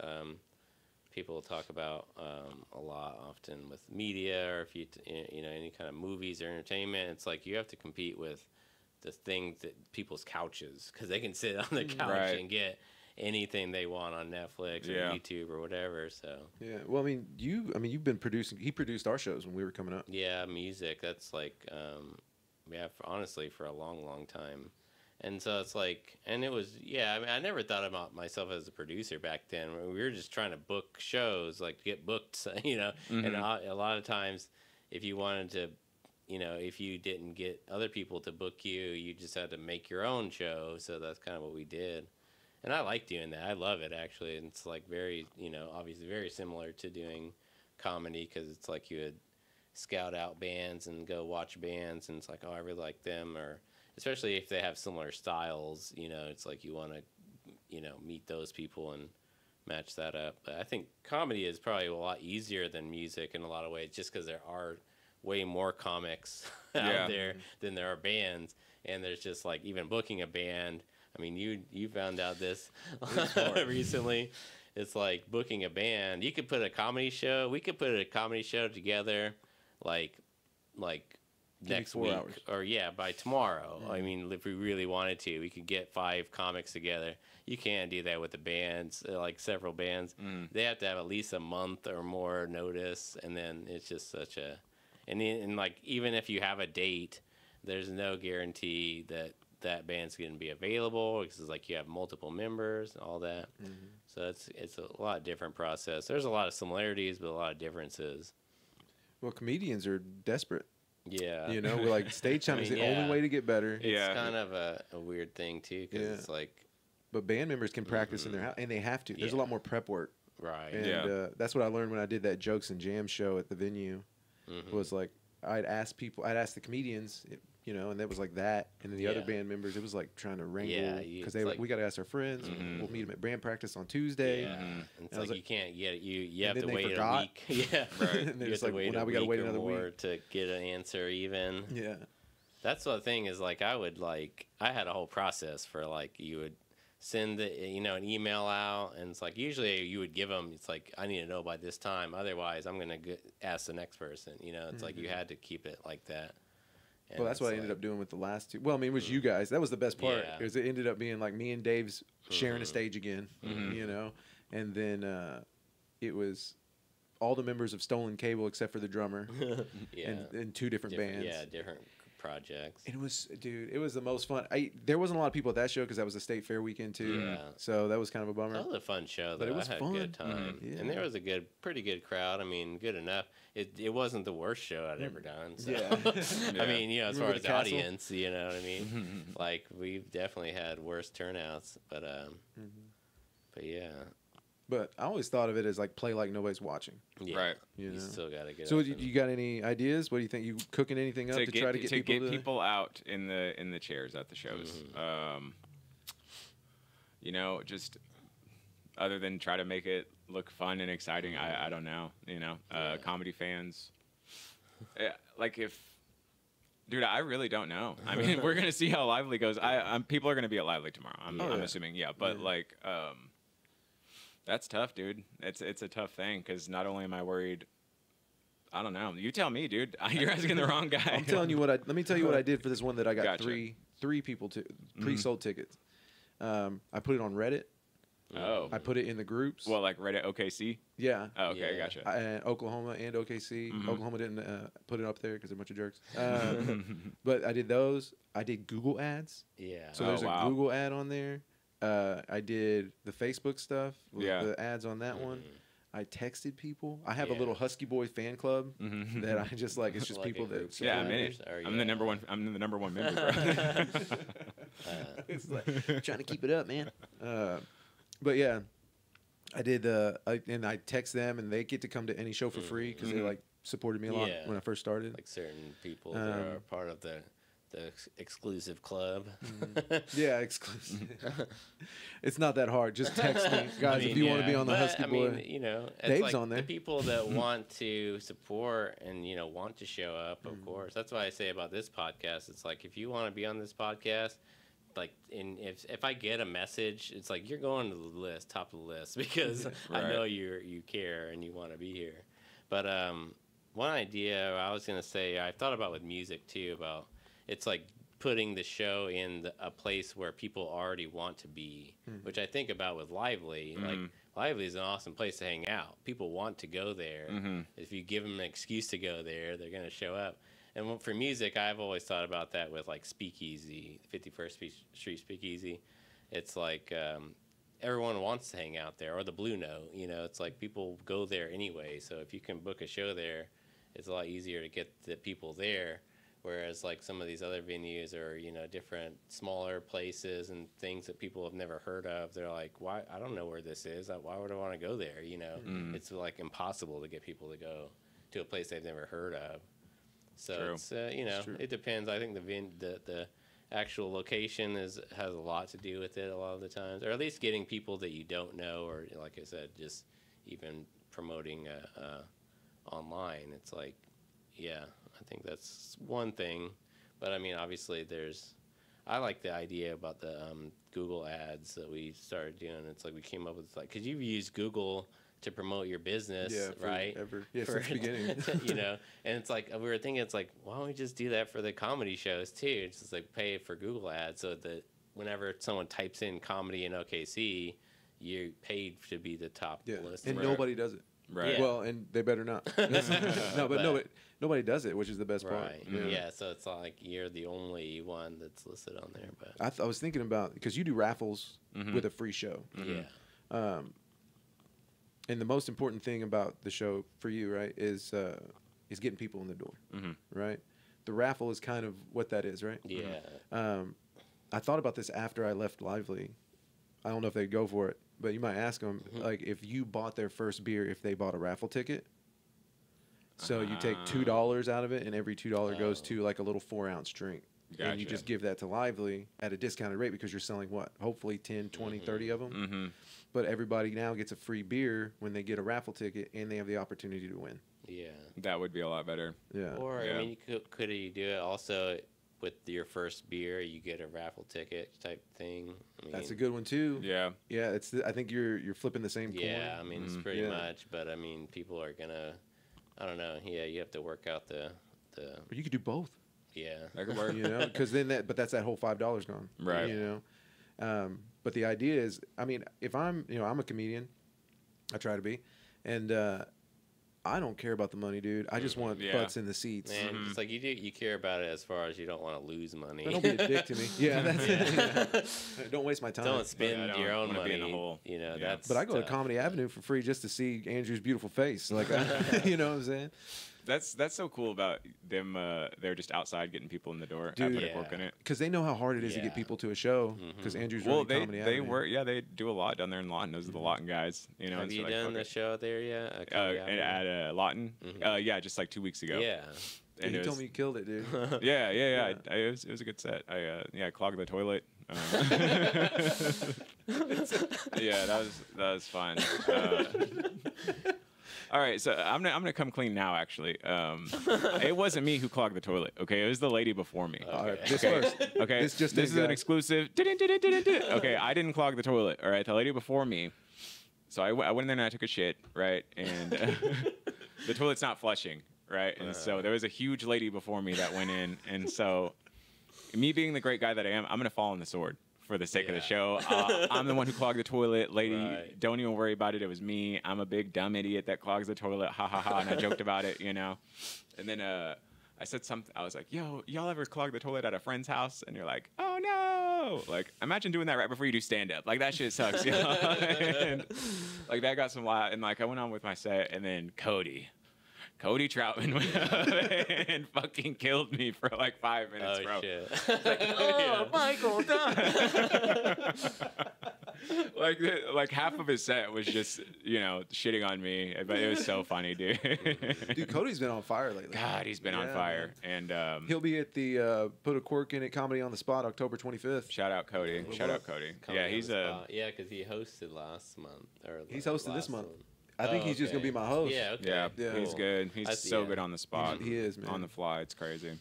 people talk about a lot often with media, or if you know, any kind of movies or entertainment. It's like you have to compete with the things that people's couches, because they can sit on the couch Right. and get anything they want on Netflix or YouTube or whatever. So Yeah. Well, I mean, you've been producing. He produced our shows when we were coming up. yeah, music. That's like honestly for a long time. And so it's like, and it was, I mean, I never thought about myself as a producer back then. We were just trying to book shows, like get booked, you know. And a lot of times, if you wanted to, if you didn't get other people to book you, you just had to make your own show. So that's kind of what we did. And I like doing that. I love it, actually. And it's like very, obviously very similar to doing comedy, because it's like you would scout out bands and go watch bands, and it's like, oh, I really like them. Or especially if they have similar styles, it's like you want to, meet those people and match that up. But I think comedy is probably a lot easier than music in a lot of ways, just because there are way more comics out there than there are bands. And there's just like, even booking a band, I mean, you found out this recently. It's like booking a band. You could put a comedy show. We could put a comedy show together, like next week, hours. Or by tomorrow. I mean, if we really wanted to, we could get 5 comics together. You can't do that with the bands, like several bands. They have to have at least a month or more notice, and then it's just such a, and like, even if you have a date, there's no guarantee that band's going to be available, because it's like you have multiple members and all that. So it's a lot different process. There's a lot of similarities, but a lot of differences. Well, comedians are desperate. Yeah. We're like, stage time is the only way to get better. It's kind of a weird thing, too, because it's like... But band members can practice in their house, and they have to. There's a lot more prep work. Right. And that's what I learned when I did that Jokes and Jam show at the venue. Was like, I'd ask the comedians, and that was like that. And then the other band members, it was like trying to wrangle, because we got to ask our friends. We'll meet them at band practice on Tuesday. Yeah. It's like, you can't get it. You have to wait a week. Yeah. Right. And then it's like, well, now we got to wait another week to get an answer even. Yeah. That's the thing is, like, I had a whole process for, like, you would send an email out, and it's like, usually you would give them, it's like, I need to know by this time, otherwise I'm going to ask the next person. It's like, you had to keep it like that. And well, that's what I ended up doing with the last 2. Well, I mean, it was you guys. That was the best part. Yeah. Because it ended up being like me and Dave's sharing a stage again, and then it was all the members of Stolen Cable except for the drummer, and 2 different bands. Yeah, different projects. It was the most fun. There wasn't a lot of people at that show because that was a state fair weekend too. Yeah. So that was kind of a bummer. That was a fun show, though. But it was I had fun. a good time. Yeah. And there was a pretty good crowd. I mean, good enough. It wasn't the worst show I'd ever done. So. Yeah. I mean, as far Remember as the the castle? audience, you know what I mean? Like, we've definitely had worse turnouts, but yeah. But I always thought of it as like play like nobody's watching. Yeah. Right. You still got to get So up you got any ideas? What do you think? You cooking anything up to try to get people out in the chairs at the shows? Just other than try to make it look fun and exciting. I don't know. Comedy fans. Dude, I really don't know. I mean, we're gonna see how Lively goes. People are gonna be at Lively tomorrow. I'm assuming. Yeah, but that's tough, dude. It's a tough thing because not only am I worried. I don't know. You tell me, dude. You're asking the wrong guy. I'm telling you let me tell you what I did for this one that I got Gotcha. three people to pre-sold tickets. I put it on Reddit. Oh. I put it in the groups. Well, like Reddit OKC? Yeah. Oh, okay, Yeah. gotcha. Oklahoma and OKC. Oklahoma didn't put it up there because they're a bunch of jerks. But I did those. I did Google ads. Yeah. So there's wow. a Google ad on there. I did the Facebook stuff with the ads on that one. I texted people. I have a little Husky Boy fan club that I just like. It's just Like people a group that. Yeah, I'm in it. I'm the number one. I'm the number one member, bro. It's like trying to keep it up, man. But yeah, I did. And I text them, and they get to come to any show for free because they like supported me a lot when I first started. Like certain people that are part of the exclusive club. Yeah, exclusive. It's not that hard. Just text me, guys, if you want to be on the Husky Boy. It's Dave's like on there. the people that want to support and want to show up. Of course, that's why I say about this podcast. It's like, if you want to be on this podcast, like, and if I get a message, it's like, you're going to the list, top of the list, because I know you care and you want to be here. But one idea I was gonna say, I thought about with music too, about it's like putting the show in a place where people already want to be, which I think about with Lively. Like, Lively is an awesome place to hang out. People want to go there. If you give them an excuse to go there, they're going to show up. And for music, I've always thought about that with, like, Speakeasy, 51st Street Speakeasy. It's like everyone wants to hang out there, or the Blue Note. It's like people go there anyway. So if you can book a show there, it's a lot easier to get the people there. Whereas like some of these other venues are, different smaller places and things that people have never heard of. They're like, why? I don't know where this is. Why would I want to go there? It's like impossible to get people to go to a place they've never heard of. So True. it's it depends. I think the actual location has a lot to do with it a lot of the times, or at least getting people that you don't know, or like I said, just even promoting online. It's like, yeah, I think that's one thing. But I mean, obviously, I like the idea about the Google ads that we started doing. It's like we came up with because you've used Google to promote your business, right? Since the beginning. And it's like we were thinking, it's like, why don't we just do that for the comedy shows too? It's just like pay for Google ads so that whenever someone types in comedy in OKC, you're paid to be the top list. And nobody does it. Right. Well, and they better not. Nobody does it, which is the best part. Right. Yeah. So it's like you're the only one that's listed on there. But I was thinking about, because you do raffles with a free show. Yeah. And the most important thing about the show for you, right, is getting people in the door, right? The raffle is kind of what that is, right? Yeah. I thought about this after I left Lively. I don't know if they'd go for it, but you might ask them, like, if you bought their first beer, if they bought a raffle ticket. So you take $2 out of it, and every $2 goes to, like, a little 4-ounce drink. Gotcha. And you just give that to Lively at a discounted rate because you're selling, what, hopefully 10, 20, 30 of them. Mm-hmm. But everybody now gets a free beer when they get a raffle ticket, and they have the opportunity to win. Yeah. That would be a lot better. Yeah. Or, Yeah. I mean, could you do it also with your first beer, you get a raffle ticket type thing? I mean, That's a good one, too. Yeah. Yeah, I think you're flipping the same coin. Yeah, I mean, it's pretty much. But, I mean, people are going to, I don't know. Yeah, you have to work out the. But you could do both. Yeah. That could work. Because then that's that whole $5 gone. Right. But the idea is, I mean, if I'm a comedian, I try to be, and I don't care about the money, dude. I just want butts in the seats. Man, it's like you care about it as far as you don't want to lose money. But don't be a dick to me. Yeah, that's it. Don't waste my time. Don't spend your own money. Be in the hole. That's. But I go to Comedy Avenue for free just to see Andrew's beautiful face. Like, you know what I'm saying? That's so cool about them. They're just outside getting people in the door Dude, after they're working it. Because they know how hard it is to get people to a show. Because Andrew's running Comedy they Avenue. work. Yeah, they do a lot down there in Lawton. Those are the Lawton guys. Have you done the show there yet? At Lawton? Yeah, just like 2 weeks ago. Yeah. And you told me you killed it, dude. Yeah. It was a good set. I clogged the toilet. Yeah, that was fun. All right, so I'm gonna come clean now. Actually, it wasn't me who clogged the toilet. Okay, it was the lady before me. All right, this first. Okay, this is an exclusive. Okay, I didn't clog the toilet. All right, the lady before me. So I went in there and I took a shit. Right, and the toilet's not flushing. Right, and so there was a huge lady before me that went in, and so me being the great guy that I am, I'm gonna fall on the sword for the sake of the show. I'm the one who clogged the toilet. Lady, don't even worry about it. It was me. I'm a big dumb idiot that clogs the toilet. Ha ha ha. And I joked about it, And then I said something. I was like, yo, y'all ever clog the toilet at a friend's house? And you're like, oh no. Like, imagine doing that right before you do stand up. Like, that shit sucks. And, like, that got some loud. And like, I went on with my set, and then Cody Troutman went up and fucking killed me for like 5 minutes, bro. Shit. Like, Michael Dunn. like half of his set was just shitting on me, but it was so funny, dude. Dude, Cody's been on fire lately. God, he's been on fire, man. and he'll be at the Put a Quirk in It Comedy on the Spot, October 25th. Shout out Cody. Yeah, he's because he hosted last month. He's hosted this month. I think he's just gonna be my host. Yeah, okay. Yeah, he's good. He's so good on the spot. He is, man. On the fly, it's crazy.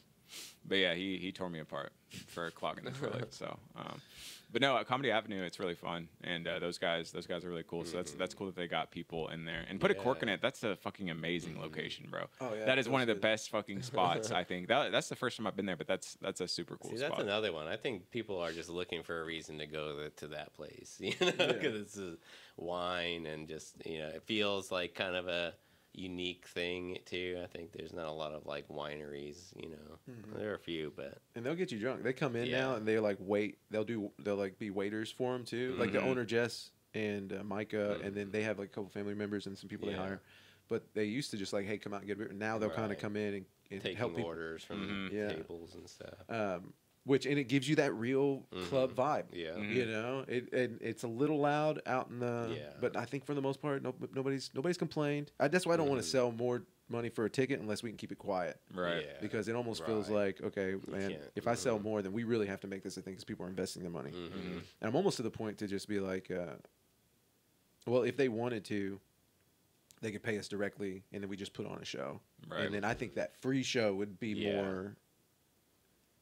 But yeah, he tore me apart for clogging the toilet. So, but no, at Comedy Avenue, it's really fun, and those guys are really cool. So that's cool that they got people in there and Put a Cork in It. That's a fucking amazing location, bro. Oh yeah, that is one of the best fucking spots. I think that's the first time I've been there, but that's a super cool spot. That's another one. I think people are just looking for a reason to go to that place, because it's wine and just it feels like kind of a unique thing too. I think there's not a lot of like wineries, There are a few, but and they'll get you drunk. They come in now and they like wait. They'll like be waiters for them too. Like the owner Jess and Micah, and then they have like a couple family members and some people they hire. but they used to just like, hey, come out and get a beer. Now they'll kind of come in and taking help people. orders from tables and stuff. And it gives you that real club vibe. Yeah. You know, it's a little loud out in the. Yeah. But I think for the most part, nobody's complained. That's why I don't want to sell more money for a ticket unless we can keep it quiet. Right. Yeah. Because it almost feels like, okay, man, if I sell more, then we really have to make this a thing because people are investing their money. And I'm almost to the point to just be like, well, if they wanted to, they could pay us directly, and then we just put on a show. Right. And then I think that free show would be more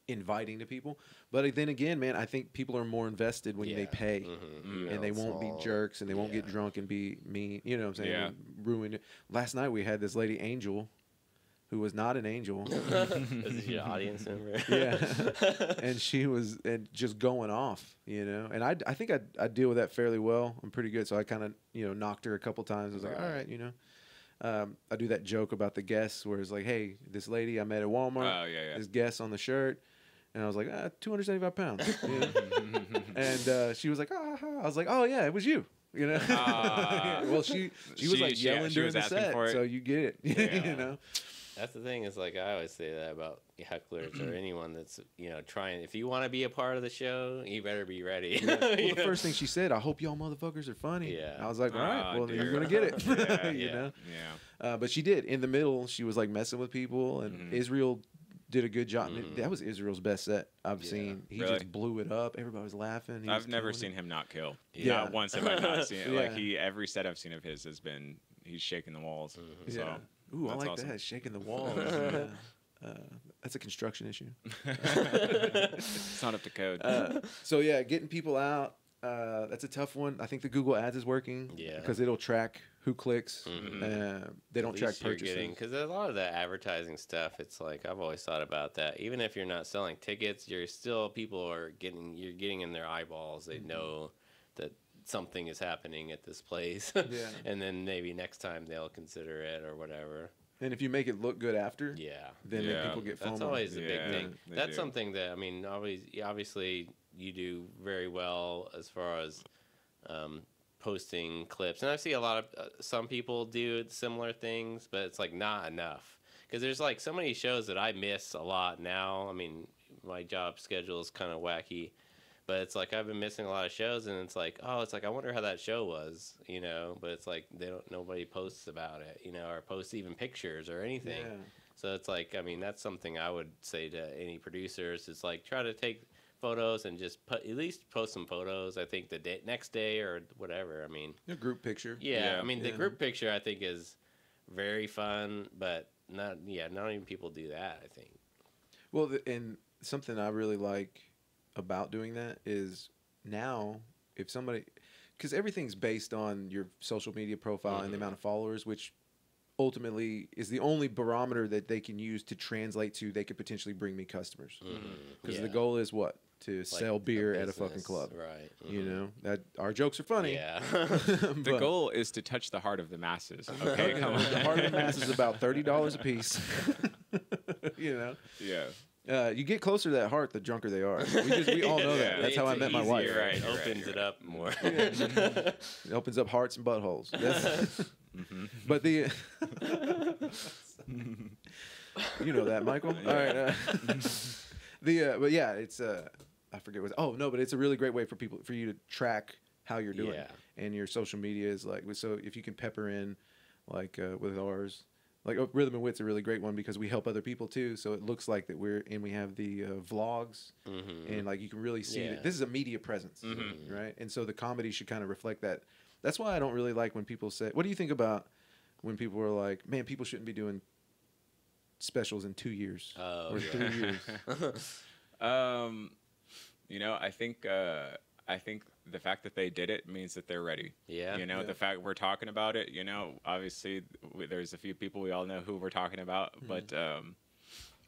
inviting to people. But then again, man, I think people are more invested when they pay. And they won't be jerks, and they won't get drunk and be mean. You know what I'm saying? Yeah. Ruin it. Last night we had this lady, Angel, who was not an angel. This is your audience member. Yeah. And she was just going off, you know. And I think I deal with that fairly well. I'm pretty good. So I kind of, knocked her a couple times. I was like, all right, I do that joke about the guests where it's like, hey, this lady I met at Walmart, this guest on the shirt. And I was like, 275 pounds. You know? And she was like, I was like, oh, yeah, it was you. You know? Well, she was like yelling during the set, so you get it. You know? That's the thing is, like, I always say that about hecklers or anyone that's, trying. If you want to be a part of the show, you better be ready. Well, the first thing she said, I hope y'all motherfuckers are funny. Yeah. I was like, all right, well, you're going to get it. You know? Yeah. But she did. In the middle, she was, like, messing with people, and Israel did a good job. That was Israel's best set I've seen. He just blew it up. Everybody was laughing. I've never seen him not kill. Not once have I not seen it. Like every set I've seen of his has been he's shaking the walls. So ooh, I like awesome. that, shaking the walls. That's a construction issue. It's not up to code. So yeah, getting people out. That's a tough one. I think the Google Ads is working. Yeah. Because it'll track who clicks. They don't track purchases. Because a lot of the advertising stuff, it's like I've always thought about that. Even if you're not selling tickets, you're getting in their eyeballs. They know that something is happening at this place. And then maybe next time they'll consider it or whatever. And if you make it look good after, then people get FOMO. That's always the big thing. That's do. Something that, I mean, obviously you do very well as far as posting clips. And I see a lot of, some people do similar things, but it's like not enough. Because there's like so many shows that I miss a lot now. I mean, my job schedule is kind of wacky. But it's like I've been missing a lot of shows, and it's like, I wonder how that show was, But it's like nobody posts about it, or posts even pictures or anything. Yeah. So it's like, I mean, that's something I would say to any producers. It's like try to take photos and just at least post some photos. I think the next day or whatever. I mean, a group picture. Yeah, I mean the group picture I think is very fun, but not even people do that. I think. Well, and something I really like about doing that is now if somebody, because everything's based on your social media profile and the amount of followers, which ultimately is the only barometer that they can use to translate to they could potentially bring me customers, because the goal is what, to sell beer at a fucking club, right? That our jokes are funny. The goal is to touch the heart of the masses. Okay, come on. The heart of the masses is about $30 a piece. You get closer to that heart, the drunker they are. We all know that. That's how I met my wife. Right, it opens it up more. It opens up hearts and buttholes. But you know that, Michael. All right. But yeah, it's I forget what. Oh no, but it's a really great way for you to track how you're doing, and your social media is like, so if you can pepper in like with ours. Like Rhythm Wit's a really great one because we help other people too. So it looks like that we have the vlogs, and like you can really see that this is a media presence, right? And so the comedy should kind of reflect that. That's why I don't really like when people say, "What do you think about when people are like, man, people shouldn't be doing specials in 2 years or 3 years." I think the fact that they did it means that they're ready. The fact we're talking about it, obviously there's a few people we all know who we're talking about, but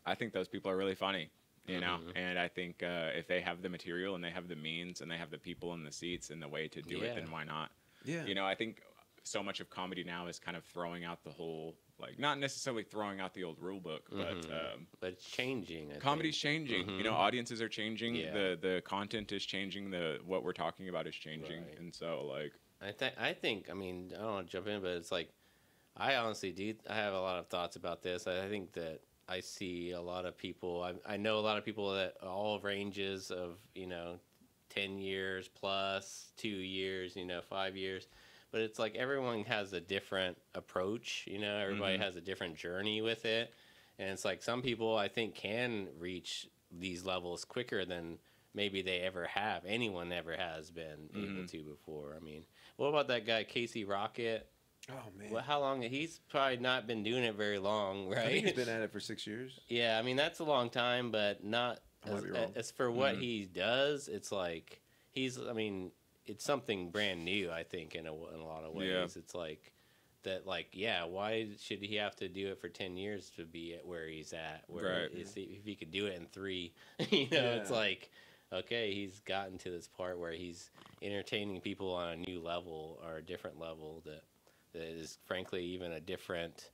I think those people are really funny, and I think if they have the material and they have the means and they have the people in the seats and the way to do it, then why not? I think so much of comedy now is kind of throwing out the whole, like, not necessarily throwing out the old rule book, but it's changing. Comedy's changing. Audiences are changing. The content is changing. What we're talking about is changing. And so, like, I think. I mean, I don't want to jump in, but it's like I honestly do. I have a lot of thoughts about this. I think that I see a lot of people. I know a lot of people that all ranges of 10 years plus, 2 years, 5 years. But it's like everyone has a different approach. Everybody has a different journey with it, and it's like some people I think can reach these levels quicker than maybe they ever have. Anyone ever has been able to before. I mean, what about that guy Casey Rocket? Oh man. Well, how long? He's probably not been doing it very long, right? I think he's been at it for 6 years. Yeah, I mean that's a long time, but not I might be wrong. as for what he does. It's like I mean, it's something brand new. I think in a lot of ways, it's like that. Like, yeah, why should he have to do it for 10 years to be at where he's at? Where if he could do it in 3, it's like, okay, he's gotten to this part where he's entertaining people on a new level or a different level that is frankly even a different,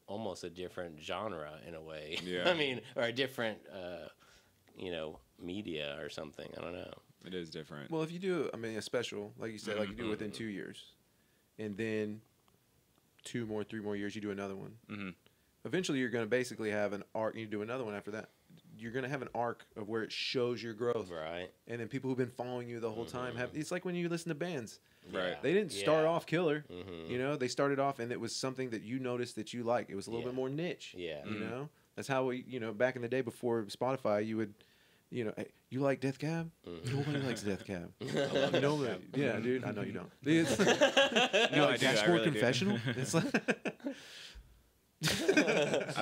almost a different genre in a way. Yeah. I mean, or a different, media or something. I don't know. It is different. Well, if you do, a special, like you said, like you do within 2 years, and then 2 more, 3 more years, you do another one. Mm-hmm. Eventually, you're going to basically have an arc. You do another one after that. You're going to have an arc of where it shows your growth. Right. And then people who've been following you the whole time it's like when you listen to bands. Right. They didn't start off killer. They started off and it was something that you noticed that you like. It was a little bit more niche. Yeah. That's how we, back in the day before Spotify, you would, hey, you like Death Cab? Nobody likes Death Cab. Yeah, dude. I know you don't. You like Dashboard really Confessional? It's like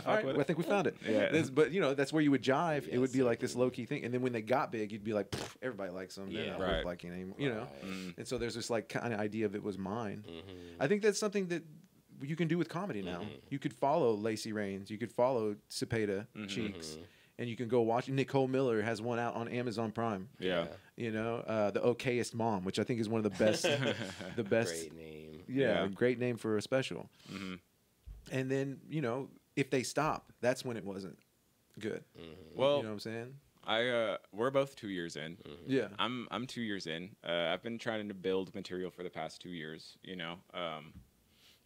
all right, I think we found it. Yeah. But that's where you would jive. It would be like this low key thing, and then when they got big, you'd be like, everybody likes them. They're not worth liking anymore. And so there's this like kind of idea of it was mine. I think that's something that you can do with comedy now. You could follow Lacey Rains. You could follow Cepeda Cheeks. And you can go watch. Nicole Miller has one out on Amazon Prime. Yeah. The Okayest Mom, which I think is one of the best. the best. Great name. Yeah, great name for a special. And then, if they stop, that's when it wasn't good. Well, you know what I'm saying? We're both 2 years in. Yeah. I'm 2 years in. I've been trying to build material for the past 2 years.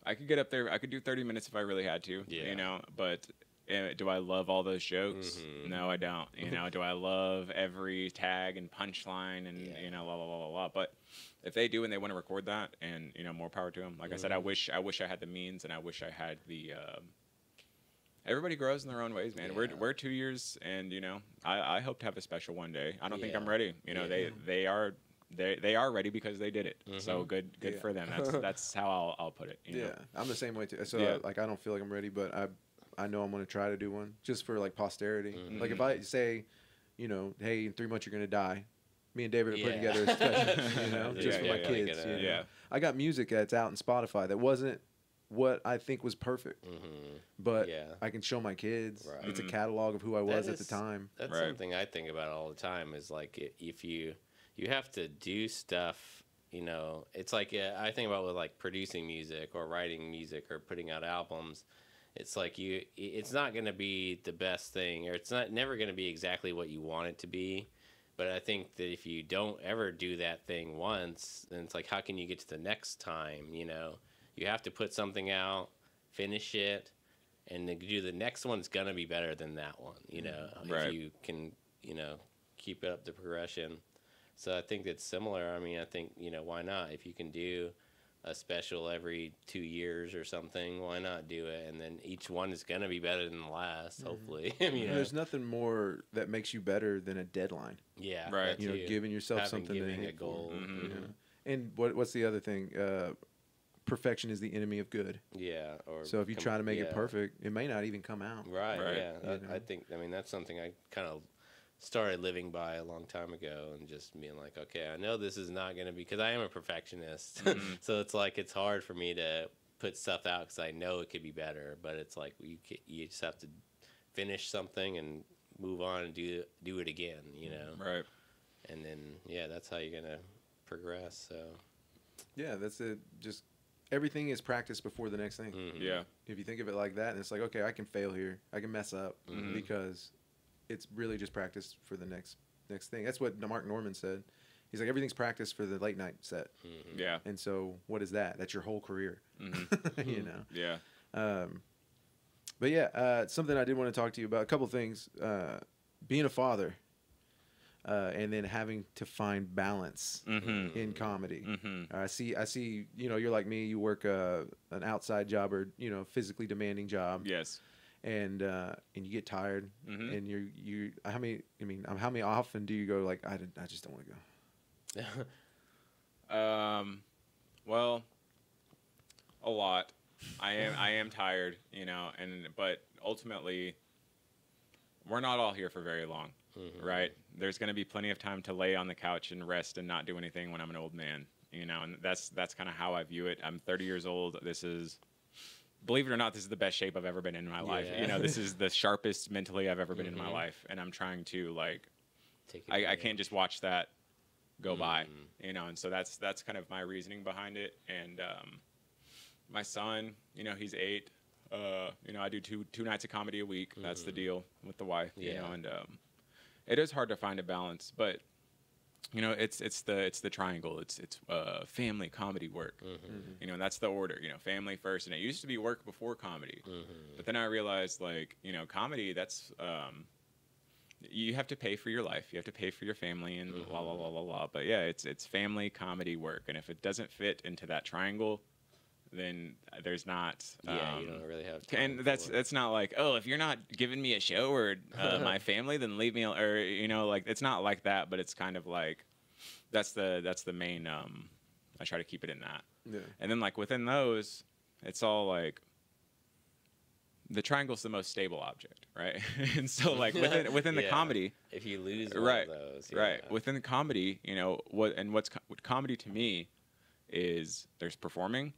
I could get up there. I could do 30 minutes if I really had to. Yeah. But do I love all those jokes? No, I don't. Do I love every tag and punchline and blah blah blah blah blah? But if they do and they want to record that, and more power to them. Like I said, I wish I had the means, and I wish I had the. Everybody grows in their own ways, man. Yeah. We're 2 years, and I hope to have a special one day. I don't think I'm ready. They are ready because they did it. So good for them. That's how I'll put it. Yeah, I'm the same way too. So I don't feel like I'm ready, but I know I'm going to try to do one just for like posterity. Like if I say, hey, in 3 months you're going to die. Me and David are putting together a special, just for my kids. I got music that's out in Spotify that wasn't what I think was perfect, but I can show my kids. Right. It's a catalog of who I was at the time. That's something I think about all the time. Is like if you have to do stuff. It's like I think about with like producing music or writing music or putting out albums. It's like it's not going to be the best thing, or it's never going to be exactly what you want it to be. But I think that if you don't ever do that thing once, then it's like, how can you get to the next time? You have to put something out, finish it, and then do the next one's going to be better than that one, if you can, keep up the progression. So I think it's similar. I mean, I think, why not? If you can do a special every 2 years or something, why not do it? And then each one is going to be better than the last, hopefully. There's nothing more that makes you better than a deadline. Yeah. Right. Giving yourself something to hit a goal. And what's the other thing? Perfection is the enemy of good. Yeah. So if you try to make it perfect, it may not even come out. Right. Yeah. I think, that's something I kind of started living by a long time ago, and just being like, okay, I know this is not going to be, because I am a perfectionist. So it's like, it's hard for me to put stuff out because I know it could be better, but it's like you just have to finish something and move on and do it again, Right. And then that's how you're gonna progress. So that's it. Just everything is practice before the next thing. Yeah. If you think of it like that, and it's like, okay, I can fail here, I can mess up, because it's really just practice for the next thing. That's what Mark Norman said. He's like, everything's practice for the late night set. Mm-hmm. Yeah. And so what is that? That's your whole career. Mm-hmm. You know? Yeah. But yeah, something I did want to talk to you about, a couple things. Being a father, and then having to find balance in comedy. I see, you know, you're like me, you work an outside job or, you know, physically demanding job. Yes. And you get tired, and how many often do you go like, I just don't want to go? Well, a lot. I am tired, you know, but ultimately we're not all here for very long, right? There's going to be plenty of time to lay on the couch and rest and not do anything when I'm an old man, you know, and that's kind of how I view it. I'm 30 years old. Believe it or not, this is the best shape I've ever been in my life. You know, this is the sharpest mentally I've ever been in my life. And I'm trying to, like, I can't just watch that go by, you know. And so that's kind of my reasoning behind it. And my son, you know, he's 8. You know, I do two nights of comedy a week. That's the deal with the wife, you know. And it is hard to find a balance, but you know, it's the triangle. It's family, comedy, work. You know, and that's the order. You know, family first, and it used to be work before comedy. But then I realized, like, you know, comedy, that's you have to pay for your life, you have to pay for your family, and la la la la la. But yeah, it's family, comedy, work, and if it doesn't fit into that triangle, then there's not. You don't really have time. And that's not like, oh, if you're not giving me a show or my family, then leave me. Or, you know, like, it's not like that. But it's kind of like that's the main. I try to keep it in that. Yeah. And then, like, within those, it's all like the triangle's the most stable object, right? And so, like, within the comedy, if you lose one of those, right, within the comedy, you know, what comedy to me is, there's performing,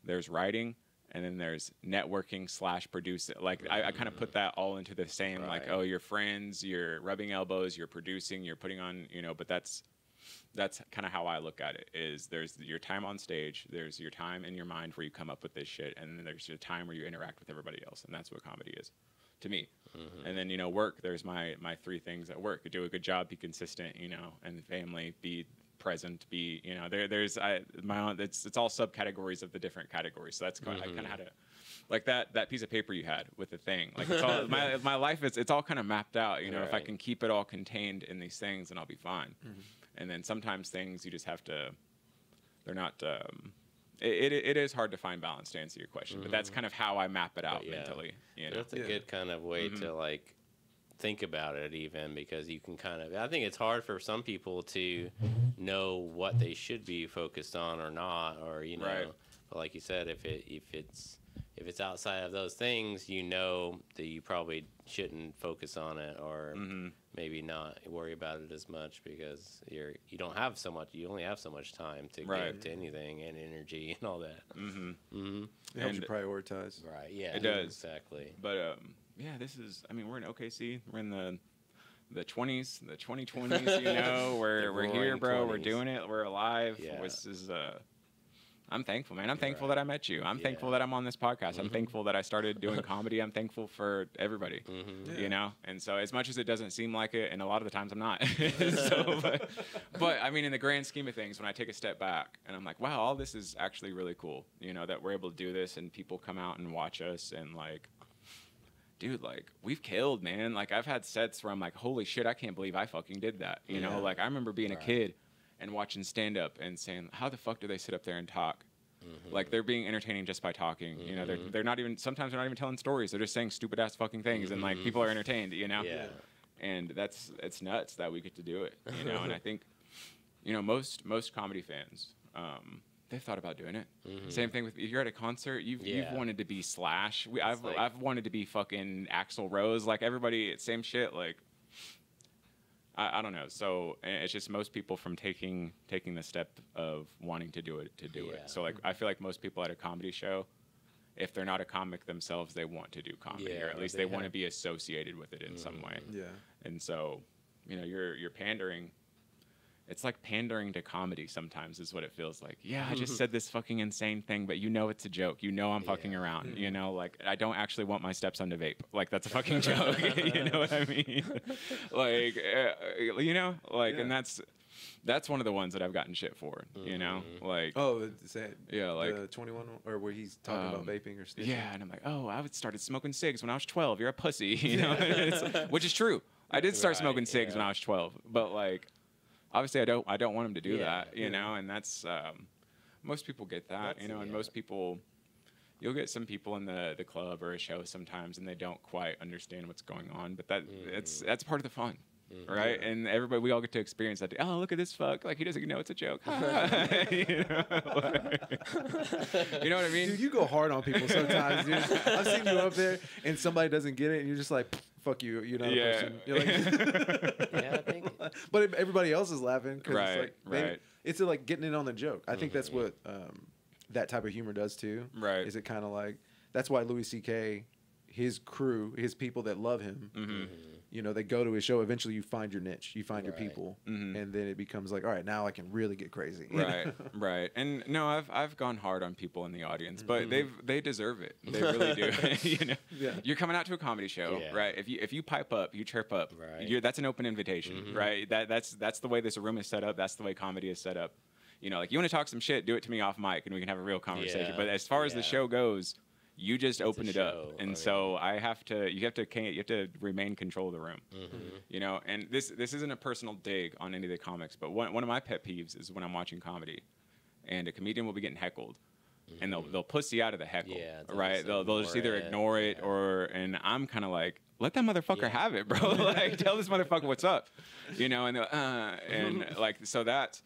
there's writing, and then there's networking / producing. Like, I kind of put that all into the same, like, oh, you're friends, you're rubbing elbows, you're producing, you're putting on, you know. But that's kind of how I look at it. Is there's your time on stage, there's your time in your mind where you come up with this shit, and then there's your time where you interact with everybody else, and that's what comedy is to me. And then, you know, work, there's my 3 things at work: do a good job, be consistent, you know, and family, be present, be, you know, there's my own, it's all subcategories of the different categories. So that's kind of, I kind of had to, like, that piece of paper you had with the thing, like, it's all my life is, it's all kind of mapped out, you know. If I can keep it all contained in these things, then I'll be fine. And then sometimes things you just have to, they're not, it is hard to find balance, to answer your question, but that's kind of how I map it out mentally, you know. That's a good kind of way to, like, think about it, even, because you can kind of, I think it's hard for some people to know what they should be focused on or not, or, you know, but like you said, if it's outside of those things, you know that you probably shouldn't focus on it, or maybe not worry about it as much, because you don't have so much, you only have so much time to give to anything, and energy and all that. It helps you prioritize. Right, yeah. It does. Exactly. But yeah, this is, I mean, we're in OKC, we're in the 20s, the 2020s, you know, we're here, bro, 20s. We're doing it, we're alive. This is I'm thankful, man. I'm thankful that I met you. I'm thankful that I'm on this podcast. I'm thankful that I started doing comedy. I'm thankful for everybody, you know? And so, as much as it doesn't seem like it, and a lot of the times I'm not, but I mean, in the grand scheme of things, when I take a step back and I'm like, wow, all this is actually really cool, you know, that we're able to do this and people come out and watch us, and, like, dude, like, we've killed, man. Like, I've had sets where I'm like, holy shit, I can't believe I fucking did that. You know, like, I remember being a kid and watching stand-up and saying, how the fuck do they sit up there and talk? Like, they're being entertaining just by talking. You know, they're not even, sometimes they're not even telling stories. They're just saying stupid-ass fucking things, and, like, people are entertained, you know? And it's nuts that we get to do it, you know? And I think, you know, most comedy fans, they've thought about doing it. Same thing with, if you're at a concert, you've wanted to be Slash. I've wanted to be fucking Axl Rose. Like, everybody, same shit. Like, I don't know. So it's just most people from taking the step of wanting to do it. So, like, I feel like most people at a comedy show, if they're not a comic themselves, they want to do comedy, or at least they want to be associated with it in some way. And so, you know, you're pandering. It's like pandering to comedy sometimes, is what it feels like. Yeah, I just said this fucking insane thing, but you know it's a joke. You know I'm fucking around. You know, like, I don't actually want my stepson to vape. Like, that's a fucking joke. You know what I mean? Like, you know, like, and that's, that's one of the ones that I've gotten shit for. You know, like like the 21 or where he's talking about vaping or snitching. Yeah, and I'm like, oh, I started smoking cigs when I was 12. You're a pussy, you know, which is true. I did start smoking cigs when I was 12, but like, obviously, I don't want him to do that, you know, and that's most people get that, you know, and most people. You'll get some people in the club or a show sometimes, and they don't quite understand what's going on. But that's part of the fun, right? Yeah. And everybody, we all get to experience that. Oh, look at this fuck! Like he doesn't know it's a joke. You know? You know what I mean? Dude, you go hard on people sometimes, dude. I've seen you up there, and somebody doesn't get it, and you're just like, "Fuck you! You're not a person." You're like, yeah, I think. But everybody else is laughing because right, it's like getting in on the joke. I think that's what. That type of humor does too. Right. Is it kind of like that's why Louis C.K. his crew, his people that love him, you know, they go to his show. Eventually, you find your niche, you find your people, and then it becomes like, all right, now I can really get crazy. Right, right. And no, I've gone hard on people in the audience, but they deserve it. They really do. You know, you're coming out to a comedy show, right? If you pipe up, you chirp up, that's an open invitation, right? That's the way this room is set up. That's the way comedy is set up. You know, like you want to talk some shit, do it to me off mic, and we can have a real conversation. Yeah, but as far as the show goes, you just open it up, and so you have to remain control of the room. You know, and this isn't a personal dig on any of the comics, but one of my pet peeves is when I'm watching comedy, and a comedian will be getting heckled, and they'll pussy out of the heckle, right? They'll just either ignore it and I'm kind of like, let that motherfucker have it, bro. Like tell this motherfucker what's up, you know, and like so that's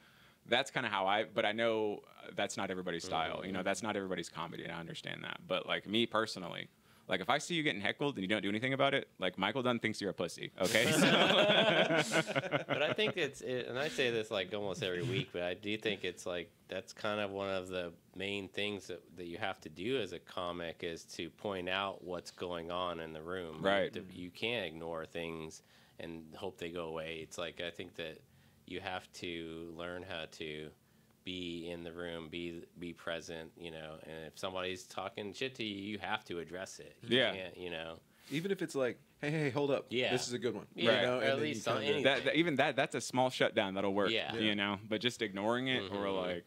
kind of how but I know that's not everybody's style. You know, that's not everybody's comedy, and I understand that. But, like, me personally, like, if I see you getting heckled and you don't do anything about it, like, Michael Dunn thinks you're a pussy, okay? But I think and I say this, like, almost every week, but I do think it's, like, that's kind of one of the main things that you have to do as a comic is to point out what's going on in the room. Right. You can't ignore things and hope they go away. It's like, I think that you have to learn how to be in the room, be present, you know, and if somebody's talking shit to you, you have to address it. You can't, you know. Even if it's like, hey, hold up. Yeah. This is a good one. Yeah. You know? Or at least anything. That's a small shutdown that'll work. Yeah. You know, but just ignoring it or like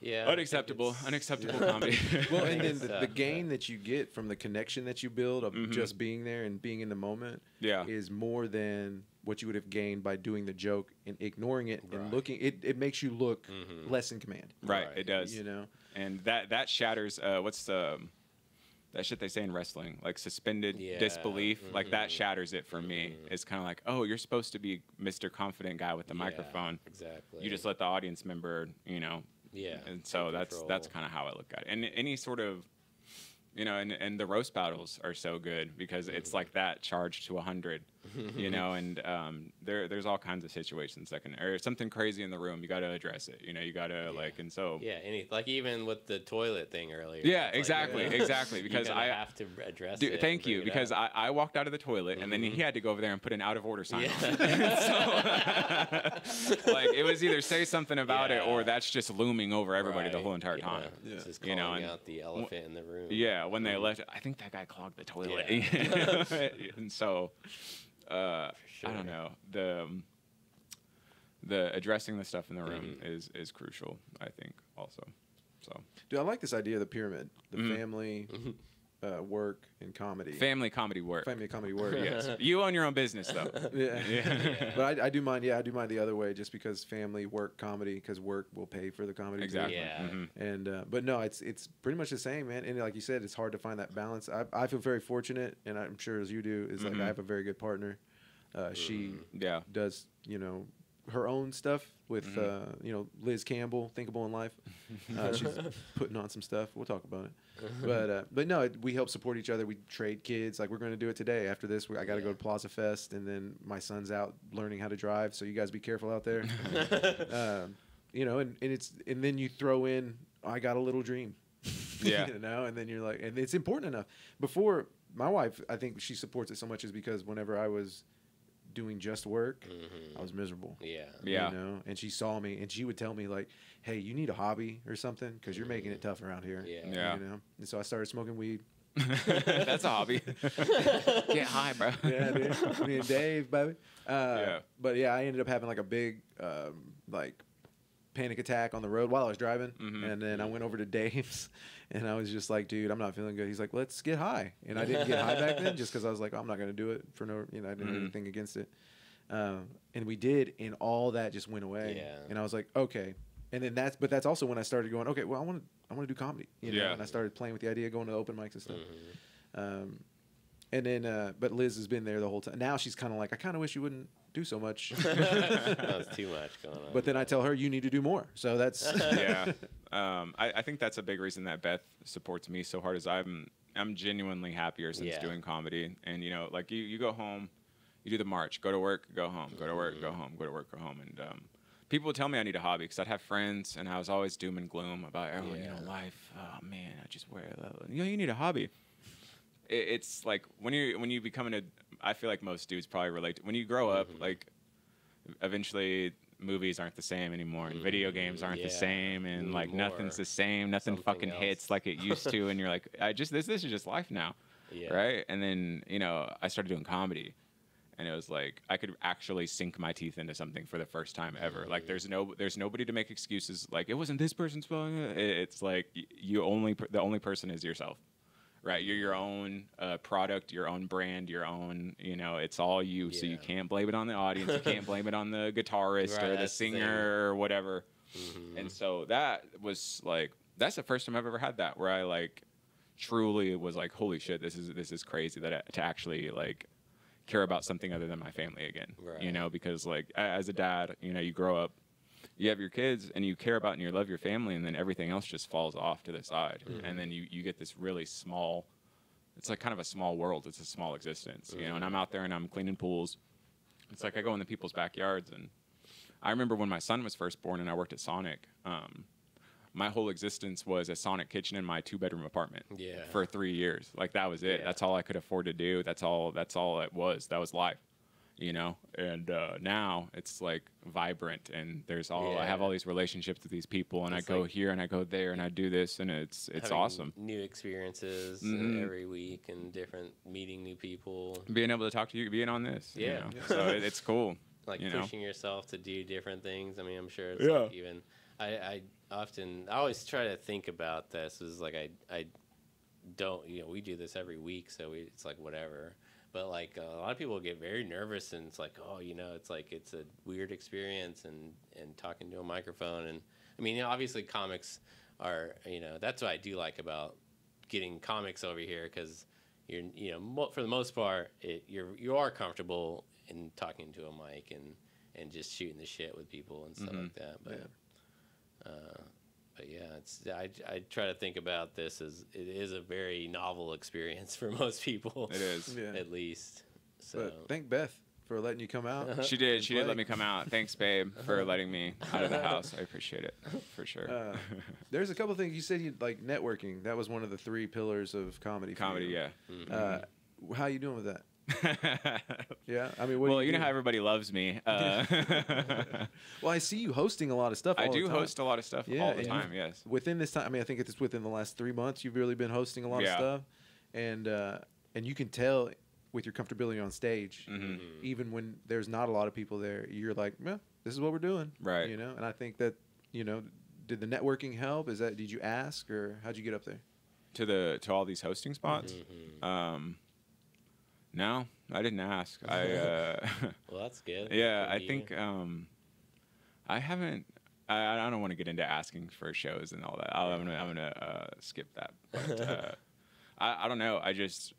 unacceptable comedy. Well, and then the gain that you get from the connection that you build of just being there and being in the moment is more than what you would have gained by doing the joke and ignoring it and looking. It makes you look less in command. Right, it does. You know, and that shatters. What's the that shit they say in wrestling, like suspended disbelief, like that shatters it for me. It's kind of like, oh, you're supposed to be Mr. Confident guy with the microphone. Exactly. You just let the audience member, you know. Yeah. And so that's kind of how I look at it. And any sort of, you know, and the roast battles are so good because it's like that charged to 100, you know, and there's all kinds of situations that can, or if something crazy in the room, you got to address it, you know, you got to like, and so. Yeah, like even with the toilet thing earlier. Yeah, exactly, like, exactly. Because I have to address it. Thank you, because I walked out of the toilet and then he had to go over there and put an out of order sign on. So, like, it was either say something about it or that's just looming over everybody the whole entire time. Yeah. Just calling out the elephant in the room. Yeah, when they left, I think that guy clogged the toilet. And so, I don't know, the addressing the stuff in the room is crucial, I think, also. So, dude, I like this idea of the pyramid, the family, work, and comedy. Family, comedy, work. Family, comedy, work. Yes, you own your own business though. But I do mind. Yeah, I do mind the other way, just because family, work, comedy, because work will pay for the comedy. Exactly. Yeah. And but no, it's pretty much the same, man. And like you said, it's hard to find that balance. I feel very fortunate, and I'm sure as you do, is like I have a very good partner. She does, you know, her own stuff with you know, Liz Campbell, Thinkable in Life. She's putting on some stuff. We'll talk about it. But no, we help support each other. We trade kids. Like, we're going to do it today. After this, I got to go to Plaza Fest, and then my son's out learning how to drive. So you guys be careful out there. You know, and then you throw in, I got a little dream. Yeah. You know, and then you're like, and it's important enough. Before, my wife, I think she supports it so much is because whenever I was doing just work, I was miserable. Yeah. You know, and she saw me, and she would tell me like, "Hey, you need a hobby or something because you're making it tough around here." Yeah. You know, and so I started smoking weed. That's a hobby. Get high, bro. Yeah, dude. Me and Dave, baby. Yeah. But yeah, I ended up having like a big like panic attack on the road while I was driving, and then I went over to Dave's, and I was just like, dude, I'm not feeling good. He's like, let's get high, and I didn't get high back then just because I was like, oh, I'm not gonna do it for no, I didn't have anything against it, and we did, and all that just went away, and I was like, okay. And then that's also when I started going, okay, well, I want to do comedy, and I started playing with the idea of going to open mics and stuff. And then, but Liz has been there the whole time. Now she's kind of like, I kind of wish you wouldn't do so much. That's too much going on. But then I tell her, you need to do more. So that's yeah. I think that's a big reason that Beth supports me so hard. Is I'm genuinely happier since doing comedy. And like you go home, you do the march, go to work, go home, go to work, go home, go to work, go home, and people would tell me I need a hobby because I'd have friends and I was always doom and gloom about life. Oh man, I just wear you need a hobby. It's like when you become I feel like most dudes probably relate to when you grow up, like eventually movies aren't the same anymore and video games aren't the same and like nothing's the same, nothing fucking hits like it used to, and you're like, this is just life now. Right? And then, I started doing comedy. And it was like I could actually sink my teeth into something for the first time ever. Like there's nobody to make excuses. Like it wasn't this person's fault. It's like the only person is yourself, right? You're your own product, your own brand, your own. It's all you. So you can't blame it on the audience. You can't blame it on the guitarist or the singer or whatever. And so that was like that's the first time I've ever had that where I like truly was like, holy shit, this is crazy to actually like care about something other than my family again, because like as a dad, you grow up, you have your kids and you care about and you love your family, and then everything else just falls off to the side. And then you get this really small, it's like kind of a small world. It's a small existence, and I'm out there and I'm cleaning pools. It's like I go into people's backyards, and I remember when my son was first born and I worked at Sonic, my whole existence was a Sonic kitchen in my 2-bedroom apartment for 3 years. Like that was it. That's all I could afford to do. That's all it was. That was life, And now it's like vibrant, and there's I have all these relationships with these people, and it's I go like, here and I go there and I do this, and it's awesome. New experiences every week, and meeting new people. Being able to talk to you, being on this. So it's cool. Like pushing yourself to do different things. I mean, I'm sure it's like even I always try to think about this is like I don't we do this every week, so it's like whatever, but like a lot of people get very nervous, and it's like it's like it's a weird experience, and talking to a microphone, and I mean obviously comics are that's what I do like about getting comics over here, because you're for the most part you are comfortable in talking to a mic and just shooting the shit with people and stuff like that, but I try to think about this as it is a very novel experience for most people. It is, at least. So but thank Beth for letting you come out. She did let me come out. Thanks, babe, for letting me out of the house. I appreciate it for sure. There's a couple things you said. You like networking. That was one of the 3 pillars of comedy. Yeah. How you doing with that? Yeah, I mean, well, you know how everybody loves me. Well, I see you hosting a lot of stuff. I do host a lot of stuff all the time. Yes. Within this time, I mean, I think it's within the last 3 months you've really been hosting a lot of stuff, and you can tell with your comfortability on stage, even when there's not a lot of people there, you're like, yeah, this is what we're doing, right? And I think that did the networking help? Did you ask, or how'd you get up there? To all these hosting spots? No, I didn't ask. Well, that's good. Yeah, I think I haven't. I don't want to get into asking for shows and all that. I'm gonna skip that. But I don't know. I just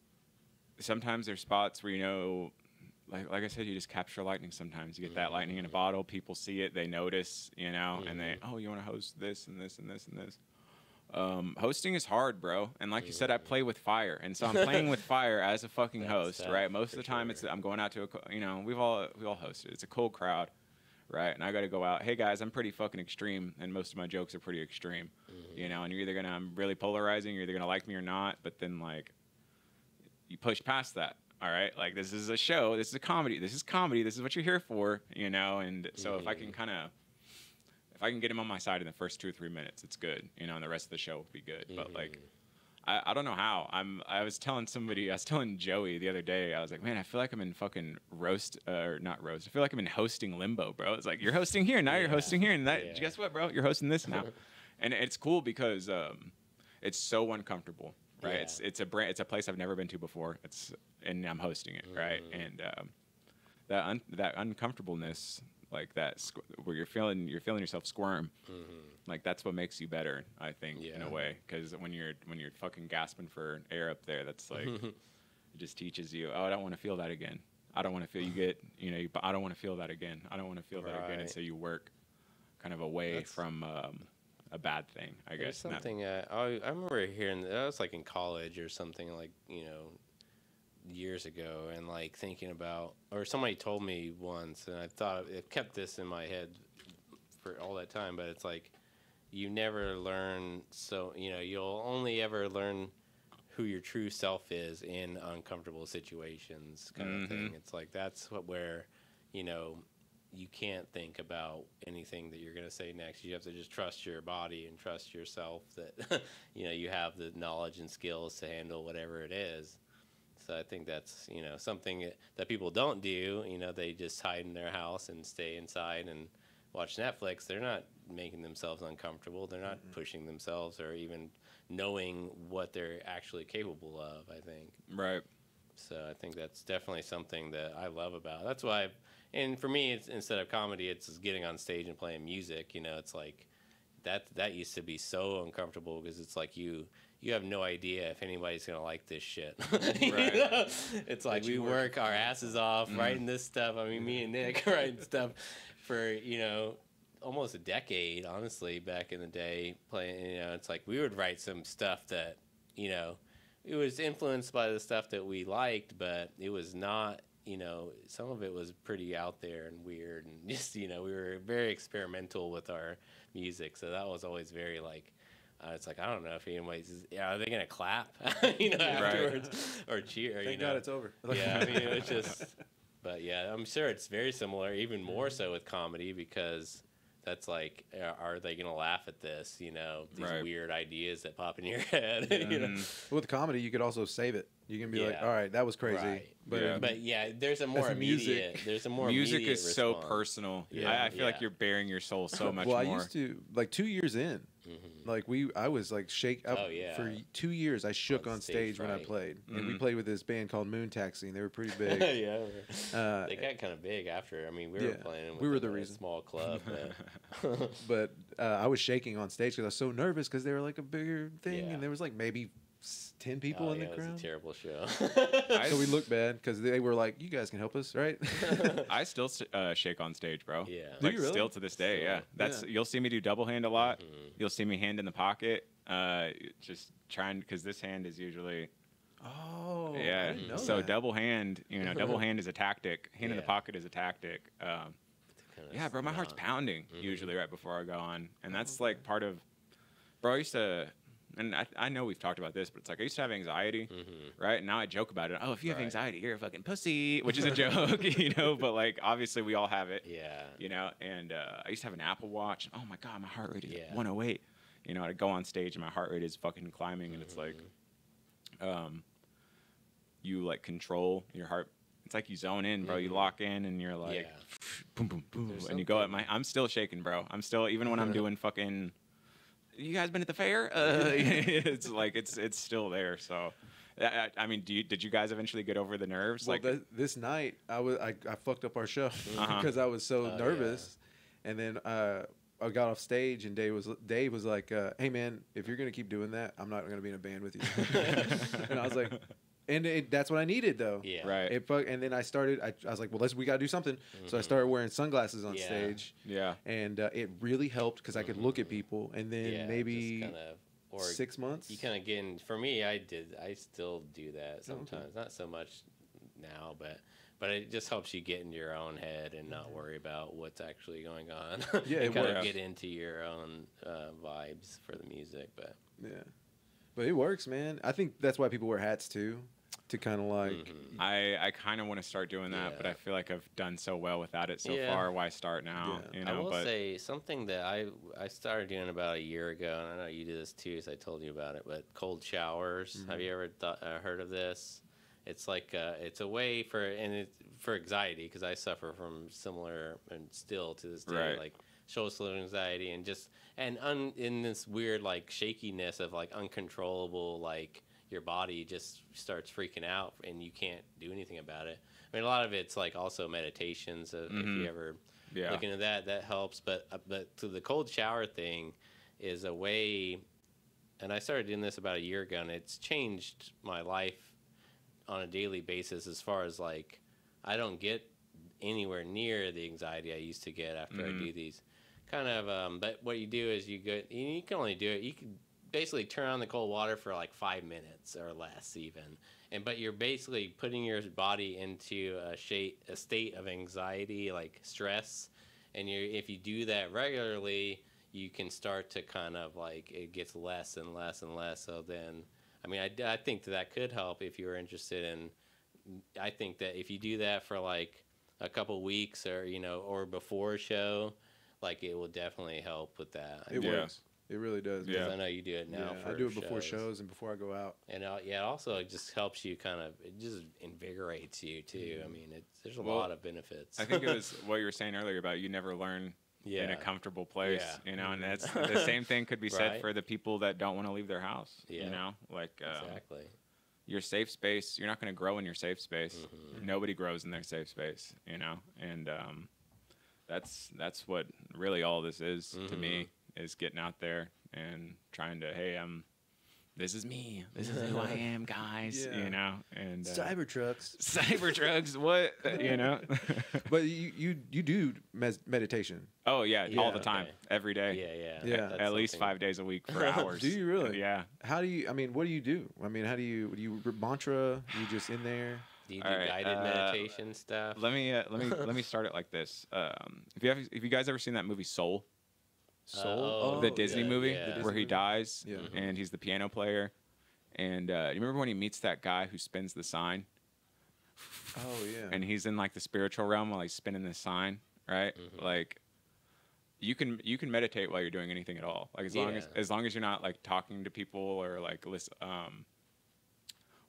sometimes there's spots where like I said, you just capture lightning. Sometimes you get that lightning in a bottle. People see it, they notice, and they you want to host this and this and this and this. Hosting is hard, bro, and like you said, I play with fire, and so I'm playing with fire as a fucking host, right? Most of the time, I'm going out to we've all hosted. It's a cold crowd, right? And I got to go out. Hey guys, I'm pretty fucking extreme, and most of my jokes are pretty extreme, And you're either I'm really polarizing, you're either gonna like me or not. But then like, you push past that. All right, like this is a show, this is a comedy, this is comedy, this is what you're here for, And so if I can get him on my side in the first 2 or 3 minutes, it's good, and the rest of the show will be good. But like, I don't know how. I was telling Joey the other day, I was like, man, I feel like I'm in fucking roast, or not roast. I feel like I'm in hosting limbo, bro. It's like, you're hosting here, now you're hosting here, and guess what, bro? You're hosting this now. And it's cool because it's so uncomfortable, right? Yeah. It's a place I've never been to before. And I'm hosting it, right? And that uncomfortableness, like where you're feeling yourself squirm, like that's what makes you better, I think, in a way. Because when you're fucking gasping for air up there, that's like it just teaches you, oh, I don't want to feel that again. I don't want to feel I don't want to feel that again. I don't want to feel that again. And so you work kind of away from a bad thing, I guess. Something I remember hearing that was like in college or something, like, years ago, and like thinking about, or somebody told me once, and I thought it kept this in my head for all that time, but it's like you never learn, so you'll only ever learn who your true self is in uncomfortable situations, kind of thing. It's like that's where you can't think about anything that you're going to say next. You have to just trust your body and trust yourself that you have the knowledge and skills to handle whatever it is. So I think that's, something that people don't do. They just hide in their house and stay inside and watch Netflix. They're not making themselves uncomfortable. They're not pushing themselves or even knowing what they're actually capable of, I think. Right. So I think that's definitely something that I love about. That's why, and for me, it's, instead of comedy, it's just getting on stage and playing music. It's like that used to be so uncomfortable because it's like you have no idea if anybody's going to like this shit. Right. It's like we work our asses off writing this stuff. I mean, me and Nick writing stuff for, almost a decade, honestly, back in the day. Playing, it's like we would write some stuff that, it was influenced by the stuff that we liked, but it was not, some of it was pretty out there and weird. And just, we were very experimental with our music. So that was always very like, it's like, I don't know if anybody's, are they going to clap, afterwards or cheer? Thank God it's over. Yeah, I mean, it's just, but yeah, I'm sure it's very similar, even more so with comedy, because that's like, are they going to laugh at this, these weird ideas that pop in your head? With comedy, you could also save it. You can be like, all right, that was crazy. Right. But there's a more immediate, music immediate is response. so personal. Yeah. I feel like you're bearing your soul so much well, more. I used to, like 2 years in, like I was like for 2 years I shook on stage when I played. And we played with this band called Moon Taxi, and they were pretty big. Yeah. They got kind of big after. I mean, we were playing with we were the reason. Small club. But I was shaking on stage because I was so nervous because they were like a bigger thing, and there was like maybe 10 people in the crowd. It was a terrible show. So we looked bad because they were like, you guys can help us, right? I still shake on stage, bro. Yeah. Like, Do you really? Still to this day, yeah. You'll see me do double hand a lot. You'll see me hand in the pocket. Just trying, because this hand is usually... Oh, yeah. I didn't know So that. double hand, double hand is a tactic. Hand in the pocket is a tactic. Yeah, bro, my heart's pounding usually right before I go on. And that's like part of... Bro, I used to... And I know we've talked about this, but it's like I used to have anxiety, right? And now I joke about it. Oh, if you have anxiety, you're a fucking pussy, which is a joke, But like, obviously, we all have it, And I used to have an Apple Watch. And, oh my God, my heart rate is 108. I'd go on stage and my heart rate is fucking climbing, and it's like, you like control your heart. It's like you zone in, bro. You lock in, and you're like, boom, boom, boom, and you go at I'm still shaking, bro. I'm still, even when I'm doing fucking. You guys been at the fair? It's like it's still there. So, I mean, did you guys eventually get over the nerves? Well, this night I fucked up our show because I was so nervous, and then I got off stage and Dave was like, "Hey man, if you're gonna keep doing that, I'm not gonna be in a band with you." And I was like. And that's what I needed, though. Yeah. Right. And then I started. I was like, "Well, we got to do something." So I started wearing sunglasses on stage. Yeah. And it really helped because I could look at people. And then maybe 6 months. You kind of get in. For me, I still do that sometimes. Not so much now, but it just helps you get into your own head and not worry about what's actually going on. Yeah, it kind of works. get into your own vibes for the music, but Yeah. But it works, man. I think that's why people wear hats too. to kind of like. I kind of want to start doing that, but I feel like I've done so well without it so far. Why start now? Yeah. You know, I will say something that I started doing about a year ago, and I know you do this too, as I told you about it. But cold showers. Have you ever heard of this? It's like it's a way for anxiety, because I suffer from similar and still to this day, like social anxiety and just in this weird like shakiness of like uncontrollable, like your body just starts freaking out and you can't do anything about it. I mean, a lot of it's like also meditations. If you ever look into that helps. But to the cold shower thing is a way, and I started doing this about a year ago, and it's changed my life on a daily basis as far as like I don't get anywhere near the anxiety I used to get after I do these kind of but what you do is you can only do it, you can basically turn on the cold water for like 5 minutes or less even, but you're basically putting your body into a state of anxiety, like stress, and if you do that regularly, you can start to kind of like it gets less and less and less. So then I mean, I think that could help if you were interested in. I think that if you do that for like a couple weeks, or or before a show, like it will definitely help with that. It works. It really does. Because I know you do it now. I do it before shows and before I go out. And it also just helps you it just invigorates you too. I mean, there's a lot of benefits. I think it was what you were saying earlier about you never learn in a comfortable place, and that's the same thing could be said for the people that don't want to leave their house, like exactly. Your safe space, you're not going to grow in your safe space. Nobody grows in their safe space, and that's what really all this is to me, is getting out there and trying to, hey, this is me. This is who I am, guys. And Cybertrucks, what? But you do meditation. Oh yeah, all the time, every day. Yeah. At least 5 days a week for hours. Do you really? Yeah. How do you? I mean, what do you do? I mean, do you mantra? You just in there? Do you do guided meditation stuff? Let me start it like this. If you guys ever seen that movie Soul? The Disney movie where he dies and he's the piano player, and you remember when he meets that guy who spins the sign? Oh yeah. And he's in like the spiritual realm while he's spinning the sign, right? Like you can meditate while you're doing anything at all. Like as long as you're not like talking to people or like listen.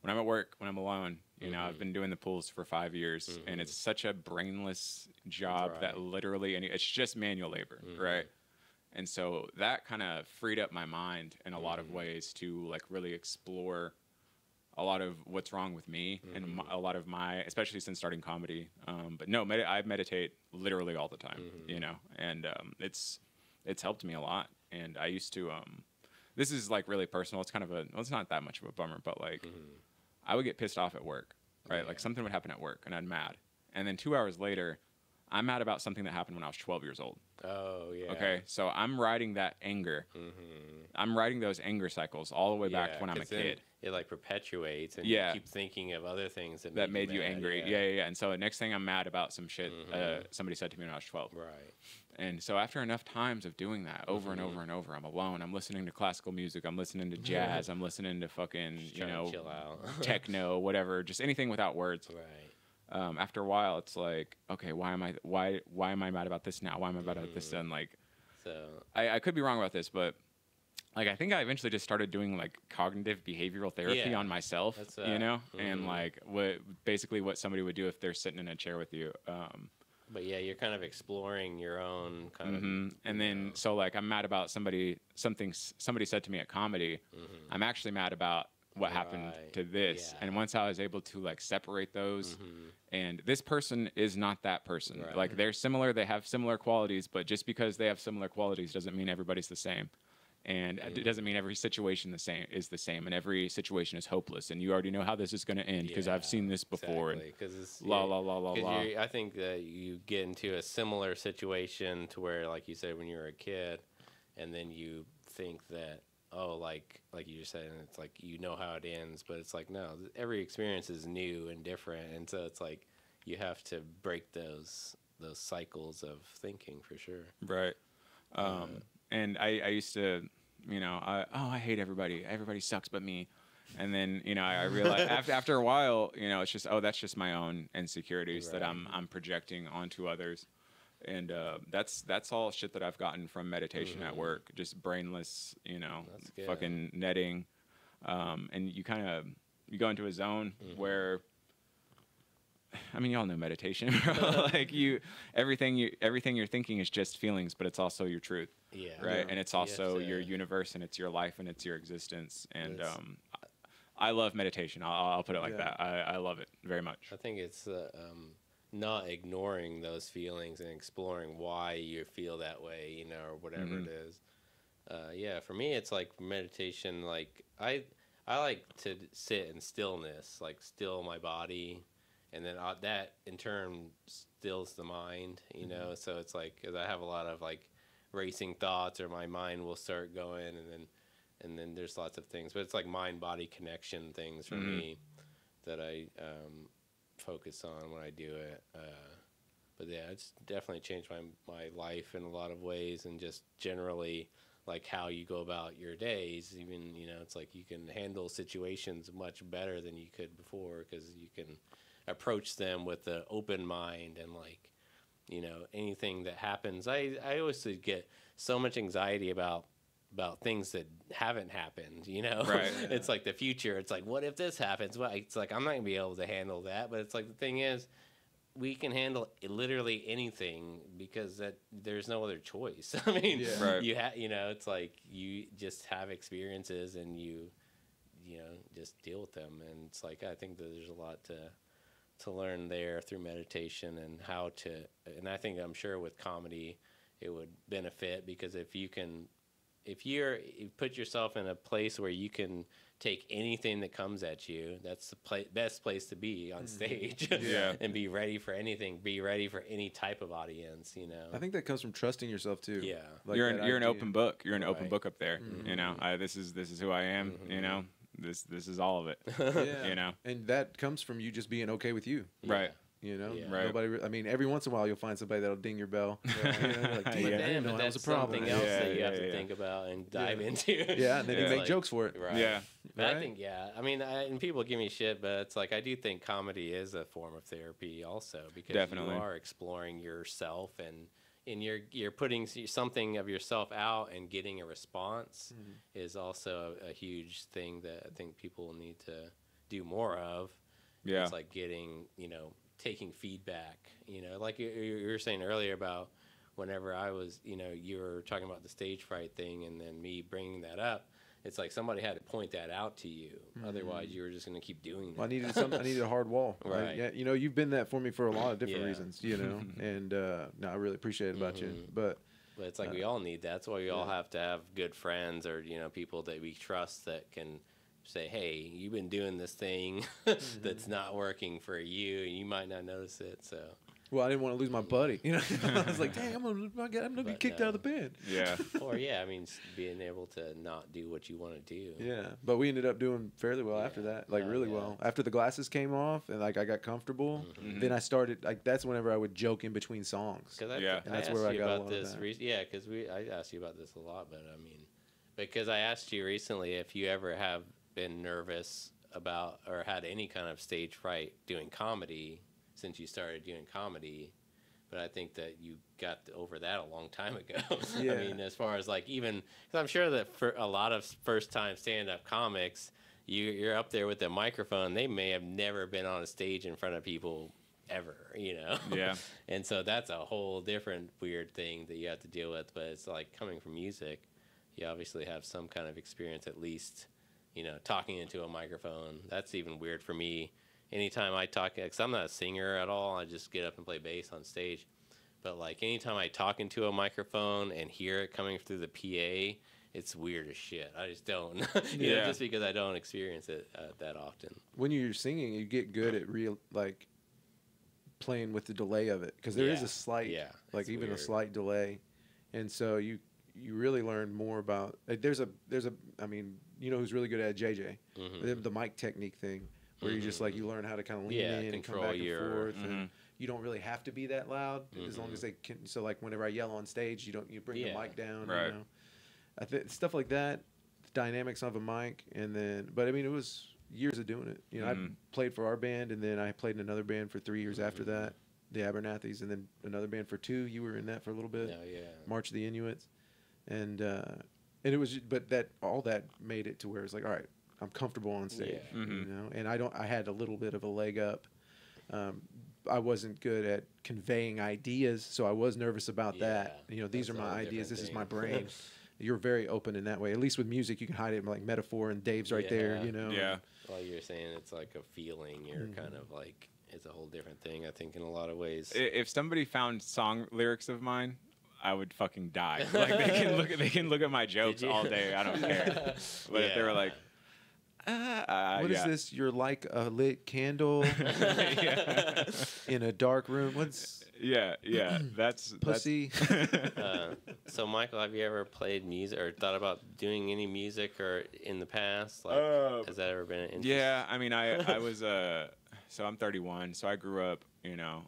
When I'm at work, when I'm alone, I've been doing the pools for 5 years, and it's such a brainless job that literally it's just manual labor, right? And so that kind of freed up my mind in a lot of ways to like really explore a lot of what's wrong with me and a lot of especially since starting comedy. But no, I meditate literally all the time, and it's helped me a lot. And I used to, this is like really personal. It's kind of it's not that much of a bummer, but like I would get pissed off at work, right? Like something would happen at work and I'd mad. And then 2 hours later, I'm mad about something that happened when I was 12 years old. Oh, yeah. Okay, so I'm riding that anger. I'm riding those anger cycles all the way back to when I'm a kid. It like perpetuates, and you keep thinking of other things that made you angry. Yeah. And so the next thing I'm mad about some shit somebody said to me when I was 12. Right. And so after enough times of doing that over and over and over, I'm alone. I'm listening to classical music. I'm listening to jazz. I'm listening to fucking, chill out. techno, whatever, just anything without words. Right. After a while, it's like, okay, why am I mad about this now? Why am I mad about this? And like, so I could be wrong about this, but like I think I eventually just started doing like cognitive behavioral therapy on myself, and like what somebody would do if they're sitting in a chair with you. But yeah, you're kind of exploring your own kind of. And then so like I'm mad about something somebody said to me at comedy. I'm actually mad about what happened to this. And once I was able to like separate those, and this person is not that person. Like they're similar, they have similar qualities, but just because they have similar qualities doesn't mean everybody's the same. And it doesn't mean every situation is the same, and every situation is hopeless. And you already know how this is going to end because I've seen this before. Exactly. And I think that you get into a similar situation to where, like you said, when you were a kid, and then you think that, oh, like you just said, and it's like you know how it ends, but it's like no, every experience is new and different, and so it's like you have to break those cycles of thinking for sure. Right. And I used to, I hate everybody. Everybody sucks but me. And then, I realized after a while, it's just, that's just my own insecurities that I'm projecting onto others. And that's all shit that I've gotten from meditation at work, just brainless, fucking netting. And you go into a zone where, I mean, y'all know meditation, bro. Like everything you're thinking is just feelings, but it's also your truth. Yeah. Right. Yeah. And it's also your universe, and it's your life, and it's your existence. And I love meditation. I'll put it like that. I love it very much. I think it's not ignoring those feelings and exploring why you feel that way, or whatever it is. For me, it's like meditation. Like I like to sit in stillness, like still my body. And then that in turn stills the mind, So it's like, 'cause I have a lot of like racing thoughts, or my mind will start going, and then there's lots of things. But it's like mind-body connection things for me that I focus on when I do it. But yeah, it's definitely changed my life in a lot of ways, and just generally like how you go about your days. Even it's like you can handle situations much better than you could before, because you can approach them with an open mind, and like anything that happens. I always get so much anxiety about things that haven't happened. Right. It's like the future. It's like, what if this happens? Well, it's like I'm not gonna be able to handle that. But it's like the thing is, we can handle literally anything, because there's no other choice. I mean, Right. it's like you just have experiences, and you just deal with them. And it's like, I think that there's a lot to learn there through meditation, and and I'm sure with comedy it would benefit, because if you put yourself in a place where you can take anything that comes at you, that's the best place to be on stage. And be ready for anything, be ready for any type of audience. I think that comes from trusting yourself too. Yeah. Like you're an open book. You're an open Right. book up there. This is who I am. This is all of it. And that comes from you just being okay with you. Right. Right. Nobody. I mean, every once in a while you'll find somebody that'll ding your bell. Like, damn, I didn't know that was a problem. Something else that you have to think about and dive into. Yeah, and then you make jokes for it. Right. Yeah. But Right? I think, and people give me shit, but it's like, I do think comedy is a form of therapy also, because Definitely. you are exploring yourself, and you're putting something of yourself out, and getting a response is also a huge thing that I think people need to do more of. Yeah. It's like getting, taking feedback, like you were saying earlier about whenever I was, you were talking about the stage fright thing, and then me bringing that up. It's like somebody had to point that out to you. Otherwise, you were just going to keep doing that. Well, I needed a hard wall. Right. Yeah, you've been that for me for a lot of different reasons. And I really appreciate it about you. But it's like we all need that. That's why we all have to have good friends, or people that we trust, that can say, hey, you've been doing this thing that's not working for you, and you might not notice it. So. Well, I didn't want to lose my buddy. I was like, dang, I'm gonna get kicked out of the band. Yeah. Or being able to not do what you want to do. Yeah, but we ended up doing fairly well after that, really well. After the glasses came off and like I got comfortable, then I started like that's whenever I would joke in between songs. And that's where I got a lot this. of that. Because I asked you about this a lot, but I mean, because I asked you recently if you ever have been nervous about or had any kind of stage fright doing comedy since you started doing comedy, but I think that you got over that a long time ago. Yeah. I mean, as far as like even, because I'm sure that for a lot of first-time stand-up comics, you're up there with a microphone. They may have never been on a stage in front of people ever, Yeah. And so that's a whole different weird thing that you have to deal with. But it's like coming from music, you obviously have some kind of experience at least, talking into a microphone. That's even weird for me. Anytime I talk, because I'm not a singer at all, I just get up and play bass on stage. But like anytime I talk into a microphone and hear it coming through the PA, it's weird as shit. I just don't, just because I don't experience it that often. When you're singing, you get good at playing with the delay of it, because there is a slight, like even weird. A slight delay, and so you really learn more about. Like there's a. I mean, who's really good at JJ, the mic technique thing. Where you just like you learn how to kind of lean in and come back and forth, and you don't really have to be that loud as long as they can. So like whenever I yell on stage, you bring the mic down. Right. Stuff like that. dynamics of a mic, and then, but I mean, it was years of doing it. You know, I played for our band, and then I played in another band for 3 years after that, the Abernathys, and then another band for 2. You were in that for a little bit. Oh yeah. March of the Inuits, and it was, but that all that made it to where it's like, all right, I'm comfortable on stage, Yeah. you know, and I had a little bit of a leg up. I wasn't good at conveying ideas, so I was nervous about that. You know, these That's are a my whole ideas. This different is my thing. brain. You're very open in that way. At least with music, you can hide it in like metaphor, and Dave's right there. Yeah. You know. Yeah. Well, you're saying it's like a feeling. You're kind of like, it's a whole different thing, I think, in a lot of ways. If somebody found song lyrics of mine, I would fucking die. Like they can look at my jokes all day. I don't care. But if they were like, What is this? You're like a lit candle in a dark room. What's that's pussy? So, Michael, have you ever played music or thought about doing any music or in the past? Like, has that ever been an interest? Yeah, I mean, I was so I'm 31, so I grew up, you know,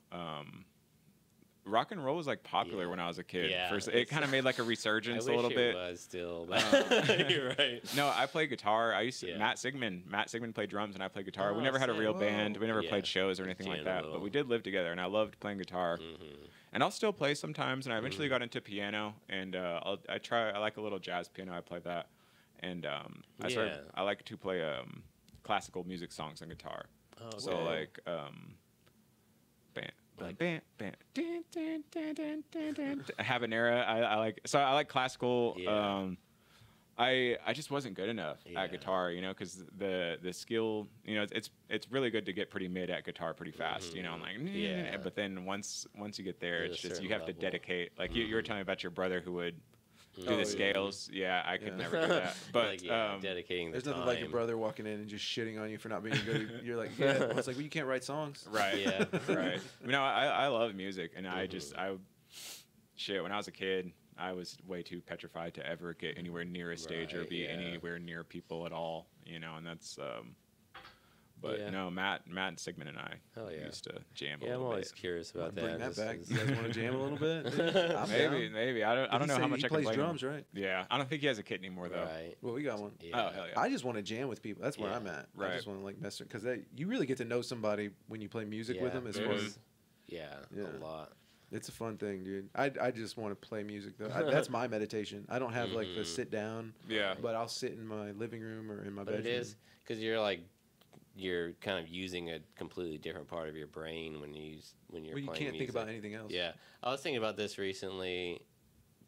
rock and roll was like popular when I was a kid. Yeah, First, it kind of made like a resurgence I a little wish bit. it was still. But you're right. No, I play guitar. I used to, Yeah. Matt Sigmund played drums and I played guitar. Oh, we never had a real sick. band. We never Yeah. played shows or anything like that. Piano. But we did live together, and I loved playing guitar. And I'll still play sometimes. And I eventually got into piano, and I like a little jazz piano. I play that, and I like to play classical music songs on guitar. Oh, So okay. like habanera. I like, so I like classical. Yeah. I just wasn't good enough Yeah. at guitar, you know, because the skill, you know, it's really good to get pretty mid at guitar pretty fast, you know, and like, Yeah. but then once you get there, There's it's a just you certain have to level. dedicate. Like you were telling me about your brother who would do Oh, the yeah. scales. Yeah, I could Yeah. never do that. But like, dedicating the There's time. nothing like your brother walking in and just shitting on you for not being good. You're like, yeah. It's like, well, you can't write songs. Right. Yeah. Right. You know, I love music, and shit, when I was a kid, I was way too petrified to ever get anywhere near a stage or Right, be yeah. anywhere near people at all, you know, and that's, but Yeah. no, Matt and Sigmund and I Hell yeah. used to jam a Yeah, I'm little always bit. curious about Bring that. that back. Just- You guys want to jam a little bit? I'm Maybe, down. maybe. I don't know how much he I can plays play. drums, right? Yeah, I don't think he has a kit anymore though. Right. Well, we got one. Yeah. Oh hell yeah. I just want to jam with people. That's where Yeah. I'm at. I Right. just want to like mess because you really get to know somebody when you play music with them. As far there's- as yeah, Yeah. a lot. it's a fun thing, dude. I just want to play music though. That's my meditation. I don't have like the sit down, Yeah. but I'll sit in my living room or in my But bedroom. it is because you're kind of using a completely different part of your brain when you're Well, you playing can't think music. about anything else. Yeah, I was thinking about this recently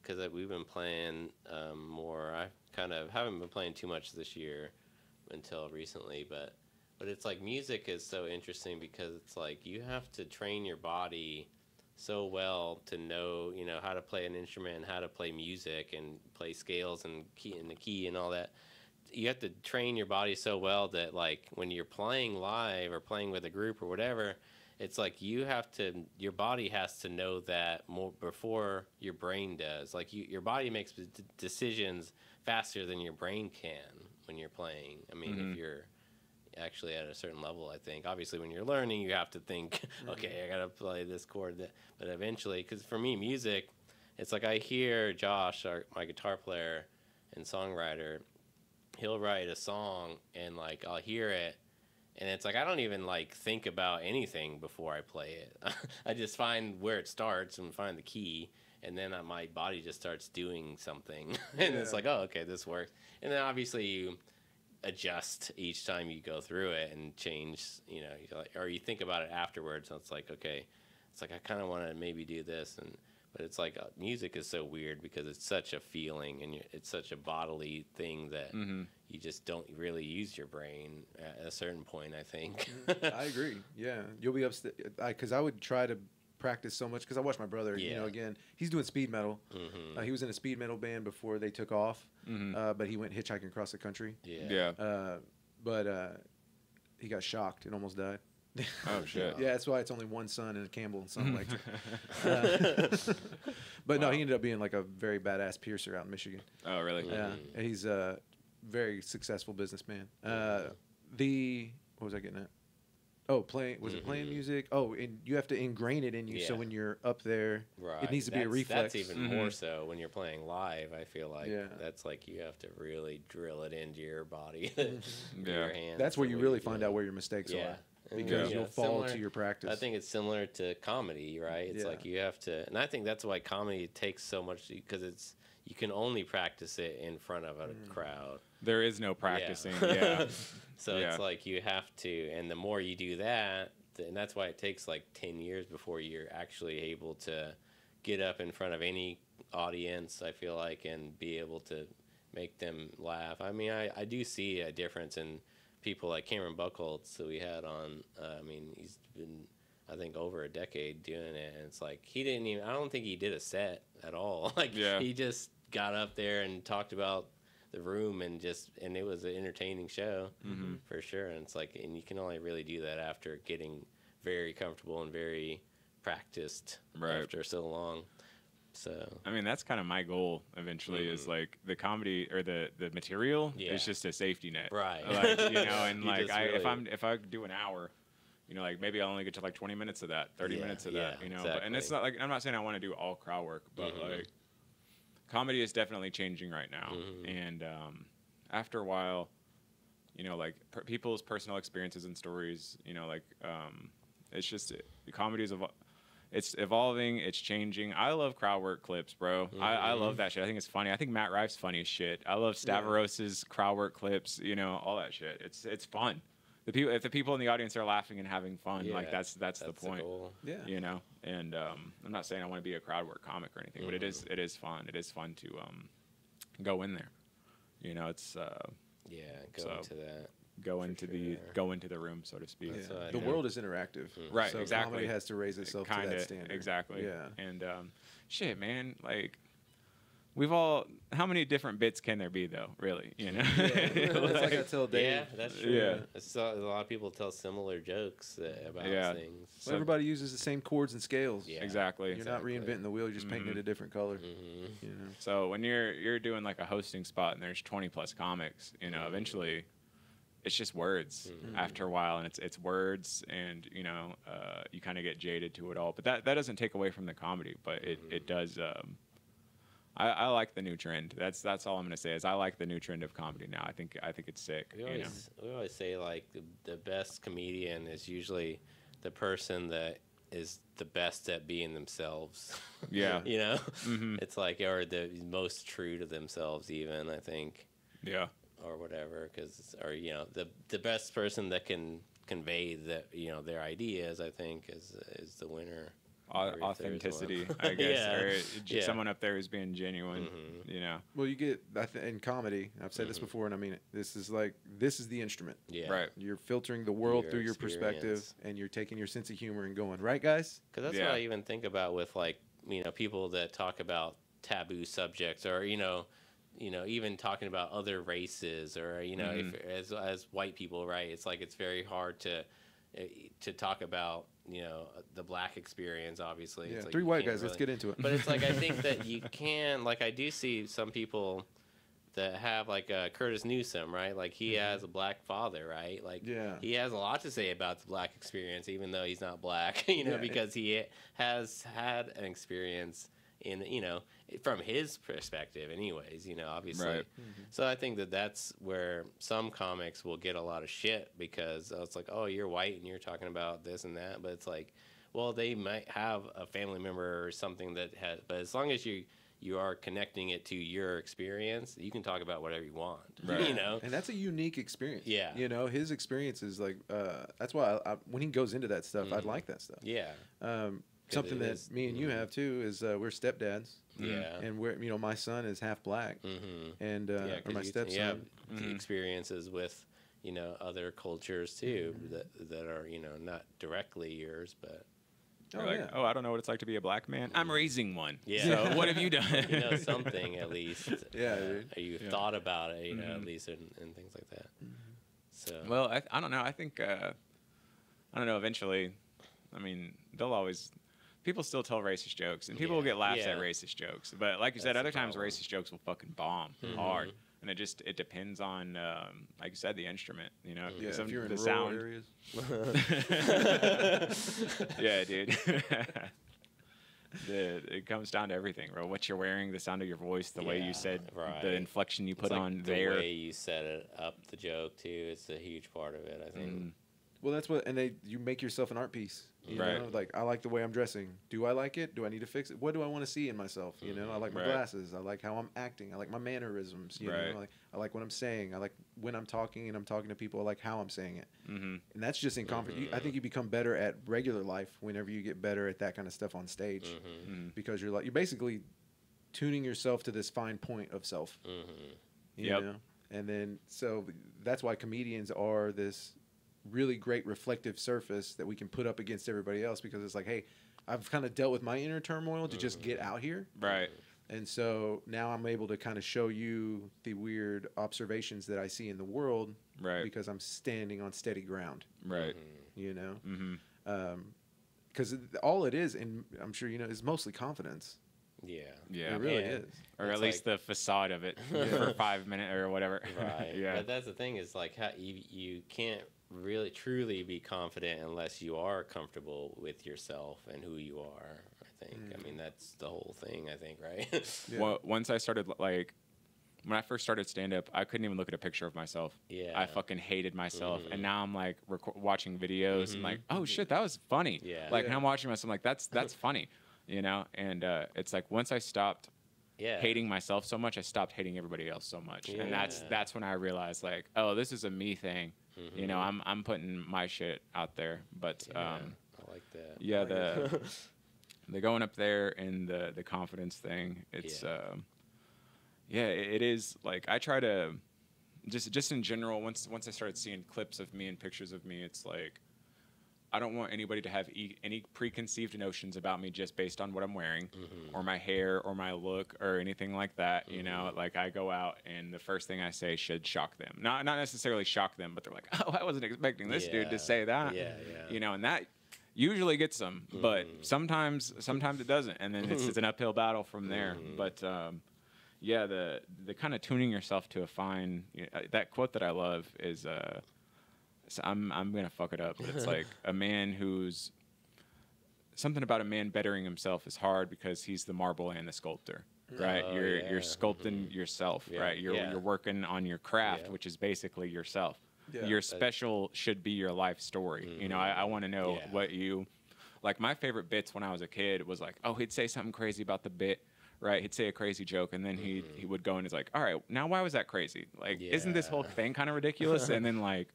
because we've been playing more. I kind of haven't been playing too much this year until recently, but it's like music is so interesting because it's like you have to train your body so well to know, you know, how to play an instrument and how to play music and play scales and the key and all that. You have to train your body so well that like when you're playing live or playing with a group or whatever, it's like your body has to know that more before your brain does. Like your body makes decisions faster than your brain can when you're playing. I mean, if you're actually at a certain level, I think. Obviously, when you're learning, you have to think, okay, I got to play this chord. But eventually, because for me, music, it's like I hear Josh, my guitar player and songwriter, he'll write a song and like I'll hear it and it's like I don't even like think about anything before I play it. I just find where it starts and find the key, and then my body just starts doing something and it's like, oh, okay, this works. And then obviously you adjust each time you go through it and change, you know, or you think about it afterwards. So it's like, okay, it's like I kind of want to maybe do this, but it's like music is so weird because it's such a feeling and it's such a bodily thing that you just don't really use your brain at a certain point, I think. I agree. Yeah, you'll be upset because I would try to practice so much because I watch my brother. You know, again, he's doing speed metal. He was in a speed metal band before they took off, but he went hitchhiking across the country. But he got shocked and almost died. Oh shit. Yeah, that's why it's only one son and a Campbell and some electric. But no, he ended up being like a very badass piercer out in Michigan. Oh really? Yeah, and he's a very successful businessman. What was I getting at? playing music? Oh, and you have to ingrain it in you. So Yeah. when you're up there, Right. it needs to be a reflex. That's even more so when you're playing live. I feel like Yeah. that's like you have to really drill it into your body, Yeah. your hands. That's where the you way really do find it. out where your mistakes Yeah. are. And, Because you know, you'll fall similar- to your practice. I think it's similar to comedy, right? It's Yeah. like you have to, and I think that's why comedy takes so much because you can only practice it in front of a crowd. There is no practicing. Yeah. So Yeah. it's like you have to, and the more you do that, and that's why it takes like 10 years before you're actually able to get up in front of any audience, I feel like, and be able to make them laugh. I mean, I do see a difference in people like Cameron Buchholz that we had on. I mean, he's been, I think, over a decade doing it, and it's like he didn't even, I don't think he did a set at all. Like, Yeah. he just got up there and talked about the room and it was an entertaining show for sure. And it's like, and you can only really do that after getting very comfortable and very practiced after so long. So I mean, that's kind of my goal eventually is like the comedy or the material is just a safety net. Right. Like, you know, and You like just really- if I do an hour, you know, like maybe I'll only get to like 20 minutes of that, 30 minutes of that, you know. But, and it's not like, I'm not saying I want to do all crowd work, but like comedy is definitely changing right now. And after a while, you know, like people's personal experiences and stories, you know, like it's just comedy is it's evolving, it's changing. I love crowd work clips, bro. I love that shit. I think it's funny. I think Matt Rife's funny as shit. I love Stavros's crowd work clips, you know, all that shit. It's fun. If the people in the audience are laughing and having fun, like that's the point. goal. Yeah. You know, and I'm not saying I want to be a crowd work comic or anything, but it is fun. It is fun to go in there. You know, it's go into the room, so to speak. Yeah. The world is interactive, right? So exactly. comedy has to raise itself to that standard. Exactly. Yeah. And shit, man, like how many different bits can there be though? Really, you know? It's like I tell Dave. Yeah, that's true. Yeah. A lot of people tell similar jokes about things. So everybody uses the same chords and scales. Yeah. Exactly. You're not reinventing the wheel. You're just painting it a different color. You know. So when you're doing like a hosting spot and there's 20 plus comics, you know, eventually it's just words after a while, and it's words, and you know, you kind of get jaded to it all. But that doesn't take away from the comedy, but it does. I like the new trend. That's all I'm gonna say is I like the new trend of comedy now. I think it's sick. We always say like the best comedian is usually the person that is the best at being themselves. Yeah. You know, it's like, or the most true to themselves even, I think. Yeah. Or whatever, or you know, the best person that can convey you know, their ideas, I think, is the winner. Authenticity, I guess, Yeah. or someone up there who's being genuine. You know. Well, you get in comedy. I've said this before, and I mean it. This is the instrument. Yeah. Right. You're filtering the world Your through your experience. perspective, and you're taking your sense of humor and going, right, guys? Because that's what I even think about with, like, you know, people that talk about taboo subjects, or you know, even talking about other races, or you know, if, as white people, right? It's like it's very hard to talk about, you know, the black experience. Obviously, Yeah. It's like Three you white can't guys. Let's really- get into it. But it's like, I think that you can, like, I do see some people that have, like, Curtis Newsom, right? Like, he has a black father, right? Like, he has a lot to say about the black experience, even though he's not black, you know, because he has had an experience in, you know, from his perspective anyways, you know, obviously. Right. So I think that that's where some comics will get a lot of shit, because it's like, oh, you're white and you're talking about this and that, but it's like, well, they might have a family member or something that has, but as long as you are connecting it to your experience, you can talk about whatever you want, you know? And that's a unique experience. Yeah. You know, his experience is like, that's why when he goes into that stuff, I like that stuff. Yeah. Something that me and you have too is we're stepdads. Yeah. And we're, you know, my son is half black, and or my stepson. You have the experiences with, you know, other cultures too, that are, you know, not directly yours, but. I don't know what it's like to be a black man. I'm raising one. Yeah. So what have you done? You know something at least. Yeah. Or you've thought about it, you know, at least, and things like that. So. Well, I don't know. I think I don't know. Eventually, I mean, people still tell racist jokes, and people will get laughs at racist jokes. But like you said, That's other the times problem. racist jokes will fucking bomb hard. and it depends on, like you said, the instrument. You know, Yeah, some, if you're in the rural sound. areas. Yeah, dude. It comes down to everything, bro. What you're wearing, the sound of your voice, the way you said, the inflection you put like on the there. way you set it up, the joke too. It's a huge part of it, I think. Well, that's what, and you make yourself an art piece. You Right. know, like, I like the way I'm dressing. Do I like it? Do I need to fix it? What do I want to see in myself? You know, I like my glasses. I like how I'm acting. I like my mannerisms. You know, like, I like what I'm saying. I like when I'm talking and I'm talking to people. I like how I'm saying it. And that's just in confidence. I think you become better at regular life whenever you get better at that kind of stuff on stage, because you're basically tuning yourself to this fine point of self. You know, and then so that's why comedians are this really great reflective surface that we can put up against everybody else, because it's like, hey, I've kind of dealt with my inner turmoil to just get out here. Right. And so now I'm able to kind of show you the weird observations that I see in the world, Right. because I'm standing on steady ground. Right. You know? Because all it is, and I'm sure you know, is mostly confidence. Yeah. It really is. Or at least the facade of it for 5 minutes or whatever. Right. Yeah. But that's the thing, is like how you can't really truly be confident unless you are comfortable with yourself and who you are, I think. I mean, that's the whole thing, I think, right? Well, once I started, like, when I first started stand-up, I couldn't even look at a picture of myself. Yeah. I fucking hated myself. And now I'm, like, watching videos and, like, oh, shit, that was funny. Yeah. Like, and I'm watching myself, I'm like, that's funny, you know? And it's like, once I stopped hating myself so much, I stopped hating everybody else so much. And that's when I realized, like, oh, this is a me thing. You know, I'm putting my shit out there. But, I like that. yeah, the going up there and the confidence thing, it's it is, like, I try to just in general, once I started seeing clips of me and pictures of me, it's like, I don't want anybody to have any preconceived notions about me just based on what I'm wearing or my hair or my look or anything like that. You know, like, I go out and the first thing I say should shock them. Not necessarily shock them, but they're like, oh, I wasn't expecting this dude to say that. You know, and that usually gets them, but sometimes it doesn't. And then it's an uphill battle from there. But, the kind of tuning yourself to a fine, that quote that I love is, so I'm gonna fuck it up, but it's like a man who's something about a man bettering himself is hard because he's the marble and the sculptor, right? You're sculpting yourself, right? You're working on your craft, which is basically yourself. Your special should be your life story. You know, I want to know what you like. My favorite bits when I was a kid was like, oh, he'd say something crazy about the bit. Right, he'd say a crazy joke, and then he would go and he's like, all right, now why was that crazy? Like, isn't this whole thing kind of ridiculous? And then, like,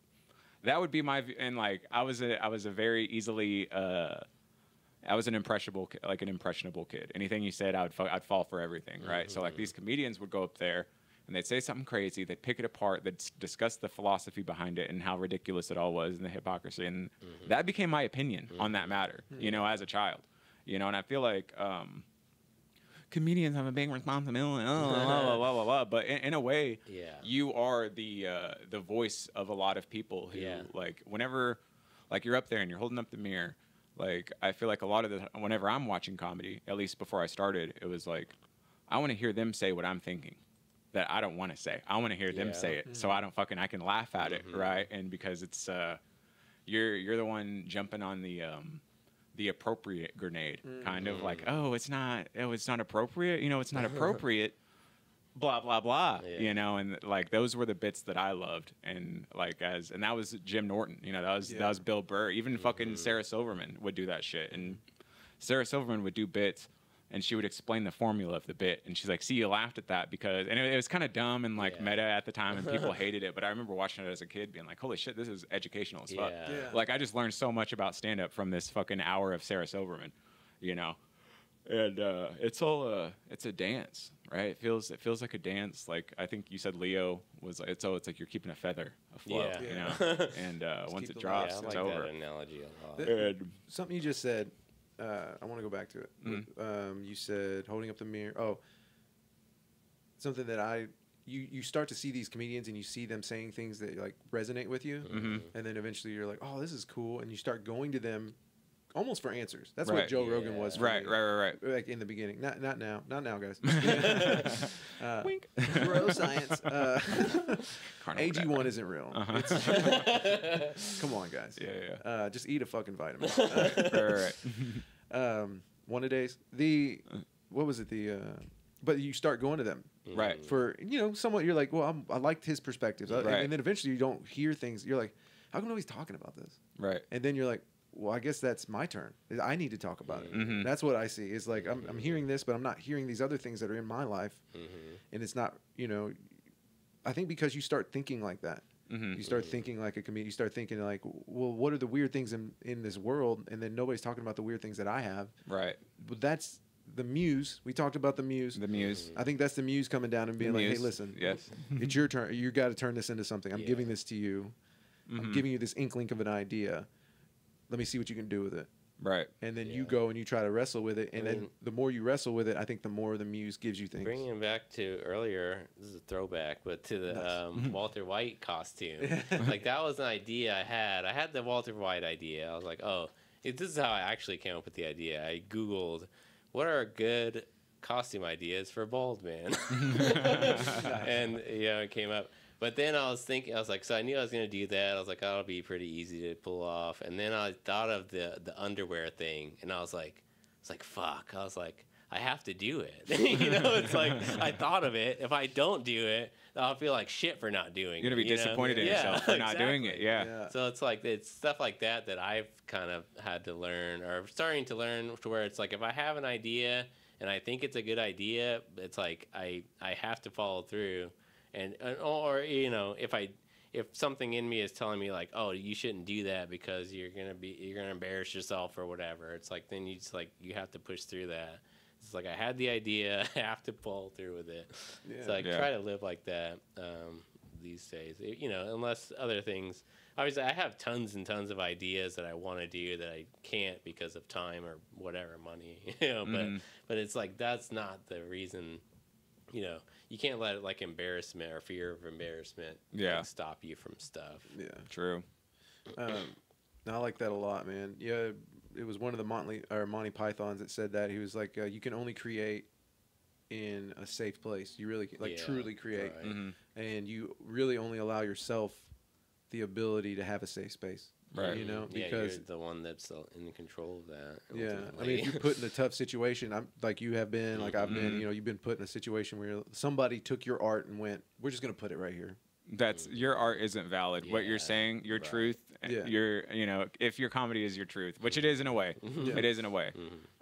that would be my and like I was a very easily I was an impressionable kid. Anything you said, I'd fall for everything, right? So like these comedians would go up there and they'd say something crazy, they'd pick it apart, they'd discuss the philosophy behind it and how ridiculous it all was and the hypocrisy, and that became my opinion on that matter, you know, as a child, you know. And I feel like comedians have a big responsibility, blah, blah, blah, blah. But in a way, you are the voice of a lot of people who, like, whenever, like, you're up there and you're holding up the mirror, like, I feel like a lot of whenever I'm watching comedy, at least before I started, it was like, I want to hear them say what I'm thinking that I don't want to say. I want to hear them say it, so I can laugh at it, right? And because it's, you're the one jumping on the appropriate grenade, kind of like, oh, it's not appropriate, you know, it's not appropriate, blah, blah, blah, you know. And like, those were the bits that I loved. And like, and that was Jim Norton, you know, that was Bill Burr, even fucking Sarah Silverman would do that shit. And Sarah Silverman would do bits and she would explain the formula of the bit, and she's like, see, you laughed at that because, and it was kind of dumb and like meta at the time and people hated it, but I remember watching it as a kid being like, holy shit, this is educational as fuck. Like, I just learned so much about stand-up from this fucking hour of Sarah Silverman, you know. And it's all it's a dance, right? It feels like a dance. Like, I think you said Leo was like, it's like you're keeping a feather afloat, you know. And once it drops, I it's like over. that analogy a lot. And something you just said, I want to go back to it. You said holding up the mirror. Oh, something that you start to see these comedians and you see them saying things that like resonate with you, and then eventually you're like, oh, this is cool, and you start going to them almost for answers. That's what Right. Joe Rogan was for Right, me. right. Like in the beginning. Not now, guys. Wink. Bro science. Carnal AG1 isn't real. Uh-huh. Come on, guys. Yeah. Just eat a fucking vitamin. Right. One a days. What was it? But you start going to them. Right. For, somewhat you're like, well, I liked his perspectives. Right. And then eventually you don't hear things. You're like, how come nobody's talking about this? Right. And then you're like, well, I guess that's my turn. I need to talk about it. Mm-hmm. That's what I see. Is like I'm hearing this, but I'm not hearing these other things that are in my life. And it's not, I think because you start thinking like that. Mm-hmm. You start thinking like a comedian. You start thinking like, well, what are the weird things in this world? And then nobody's talking about the weird things that I have. Right. But that's the muse. We talked about the muse. The muse. I think that's the muse coming down and being like, hey, listen. Yes. It's your turn. You got to turn this into something. I'm giving this to you. Mm-hmm. I'm giving you this inkling of an idea. Let me see what you can do with it. Right. And then you go and you try to wrestle with it. And then the more you wrestle with it, I think the more the muse gives you things. Bringing back to earlier, this is a throwback, but to the Walter White costume. Like, that was an idea I had. I had the Walter White idea. I was like, this is how I actually came up with the idea. I Googled, what are good costume ideas for a bald man? And, it came up. But then I was like, so I knew I was going to do that. I was like, it'll be pretty easy to pull off. And then I thought of the underwear thing, and I was like, fuck. I was like, I have to do it. It's like, I thought of it. If I don't do it, I'll feel like shit for not doing it. You're going to be disappointed in yourself for not doing it. Yeah. So it's like, it's stuff like that I've kind of had to learn, or starting to learn, to where it's like, if I have an idea and I think it's a good idea, it's like, I have to follow through. Or if something in me is telling me like, oh, you shouldn't do that because you're gonna embarrass yourself or whatever, it's like, then you have to push through that. It's like, I had the idea, I have to follow through with it. So I try to live like that these days. Unless other things. Obviously, I have tons and tons of ideas that I want to do that I can't because of time or whatever, money. But it's like, that's not the reason. You can't let like embarrassment or fear of embarrassment stop you from stuff. Yeah, true. I like that a lot, man. Yeah, it was one of the Monty Pythons that said that. He was like, you can only create in a safe place. You really truly create, right. And you really only allow yourself the ability to have a safe space. Right. Because you're the one that's in control of that. Yeah, ultimately. I mean, if you're put in a tough situation, like you have been, like I've been, you've been put in a situation where somebody took your art and went, we're just gonna put it right here. That's your art isn't valid. What you're saying, your truth, your if your comedy is your truth, which it is in a way. It is in a way.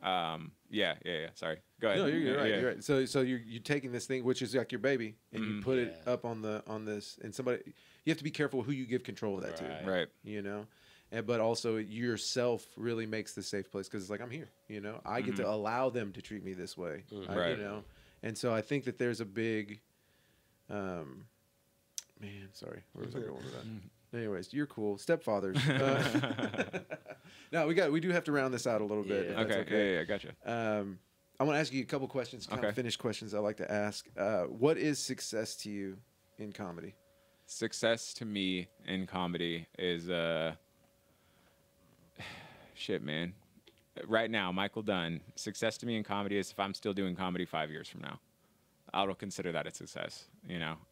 Sorry. Go ahead. No, you're right. You're right. So you're taking this thing, which is like your baby, and you put it up on this, and somebody, you have to be careful who you give control of that to. Right. But also yourself really makes the safe place, because it's like, I'm here. I get to allow them to treat me this way. Right. And so I think that there's a big, man, sorry, where was I going with that? Anyways, you're cool. Stepfathers. No, we do have to round this out a little bit. if that's Okay. Yeah, gotcha. I want to ask you a couple questions, kind of finished questions I like to ask. What is success to you in comedy? Success to me in comedy is shit, man. Right now, Michael Dunn. Success to me in comedy is if I'm still doing comedy 5 years from now. I will consider that a success.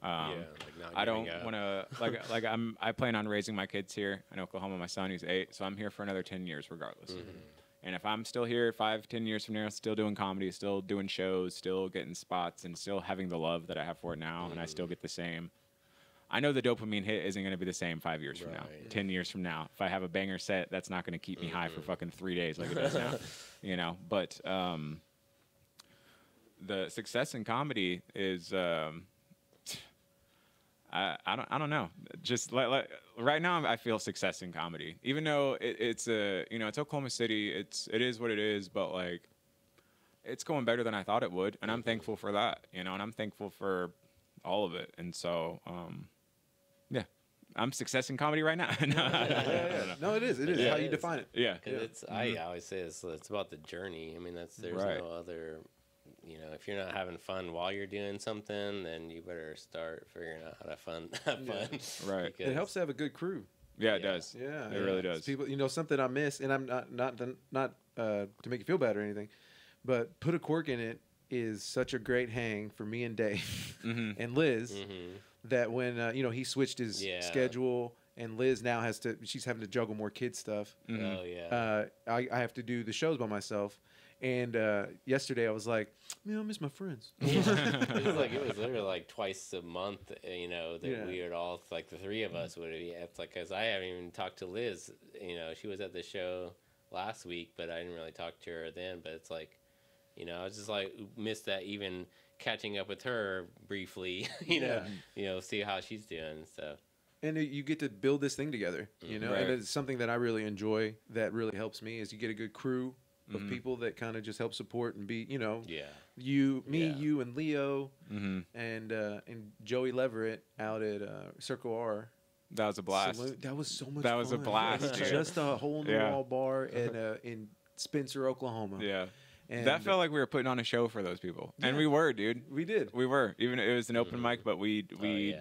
I don't want to I plan on raising my kids here in Oklahoma. My son, he's 8, so I'm here for another 10 years regardless. And if I'm still here 5-10 years from now, still doing comedy, still doing shows, still getting spots, and still having the love that I have for it now, and I still get the same, I know the dopamine hit isn't going to be the same 5 years from now, 10 years from now. If I have a banger set, that's not going to keep me high for fucking 3 days like it does now. But the success in comedy is I don't know. Just right now, I feel success in comedy, even though it's Oklahoma City. It is what it is, but like, it's going better than I thought it would, and I'm thankful for that. And I'm thankful for all of it. And so, I'm success in comedy right now. No, it is. It is how you define it. Yeah. I always say it's about the journey. I mean, there's no other. If you're not having fun while you're doing something, then you better start figuring out how to have fun. Right. It helps to have a good crew. Yeah, it does. Yeah, It really does. People, something I miss, and I'm not to make you feel bad or anything, but Put a Cork in It is such a great hang for me and Dave and Liz that when he switched his schedule and Liz now she's having to juggle more kid stuff. Oh yeah. I have to do the shows by myself. And yesterday I was like, man, I miss my friends. It was literally like twice a month, that we would all, like the three of us would be. It's like, because I haven't even talked to Liz. She was at the show last week, but I didn't really talk to her then. But it's like, I was just like, missed that even catching up with her briefly, see how she's doing. So. And you get to build this thing together, Right. And it's something that I really enjoy that really helps me is you get a good crew of people that kind of just help support and be, you, and Leo and Joey Leverett out at Circle R. That was a blast. Saloon. That was so much fun. That was a blast, dude. Just a hole-in-the-wall bar in Spencer, Oklahoma. Yeah. And that felt like we were putting on a show for those people. Yeah. And we were, dude. We did. We were. Even it was an open mic, but we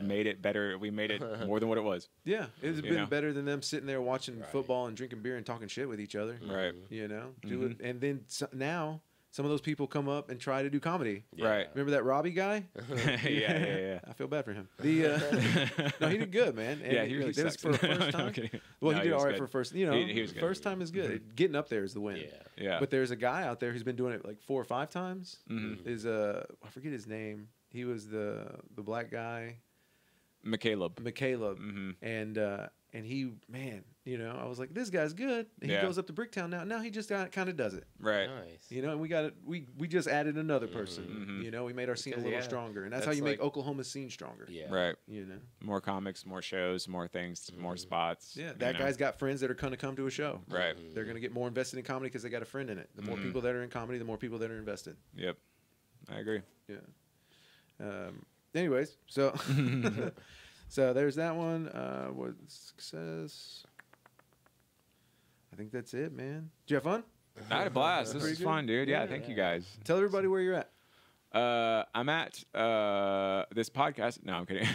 made it better. We made it more than what it was. Yeah. It's been better than them sitting there watching football and drinking beer and talking shit with each other. Right. Do it. And then now some of those people come up and try to do comedy. Yeah. Right. Remember that Robbie guy? Yeah. I feel bad for him. No, he did good, man. And he really that was sucks. for a first time. No, He did all right good. for first. He was good. First time is good. Getting up there is the win. Yeah. But there's a guy out there who's been doing it like 4 or 5 times. Is I forget his name. He was the black guy. McCaleb. And he, man, I was like, this guy's good. And he goes up to Bricktown now. Now he just kind of does it. Right. Nice. And we got it. We just added another person. We made our scene a little stronger, and that's how you make Oklahoma's scene stronger. Yeah. Right. More More comics, more shows, more things, more spots. Yeah, that guy's got friends that are going to come to a show. Right. They're going to get more invested in comedy because they got a friend in it. The more people that are in comedy, the more people that are invested. Yep. I agree. Yeah. Anyways, so so there's that one. What success? I think that's it, man. Did you have fun? I had a blast. This was fun, dude. Yeah, thank you guys. Tell everybody where you're at. I'm at this podcast. No, I'm kidding.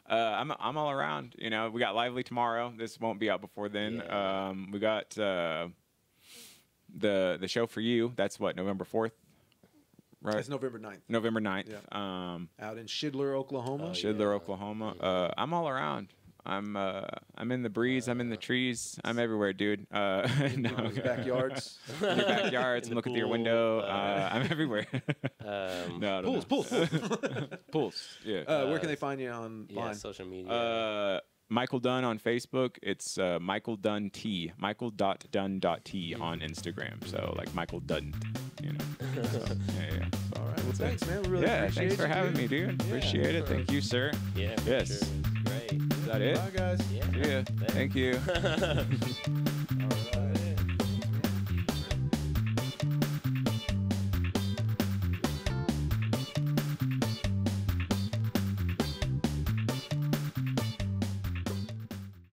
I'm all around. We got Lively tomorrow. This won't be out before then. Yeah. We got the show for you. That's what, November 4th, right? It's November 9th. November 9th. Yeah. Out in Shidler, Oklahoma. Shidler, Oklahoma. I'm all around. I'm in the breeze. I'm in the trees. I'm everywhere, dude. Backyards. In your backyards. I'm looking through your window. I'm everywhere. Pools. Yeah. Where can they find you online? Yeah, social media. Michael Dunn on Facebook. It's Michael Dunn T. Michael.Dunn.T on Instagram. So like Michael Dunn. So, yeah. All right. Well, thanks, man. We really appreciate thanks for having me, dude. Yeah. Appreciate it. Thank you, sir. Yeah. Yes. Sure. Great. Is that it? Bye, guys. Yeah. Yeah. Thank you.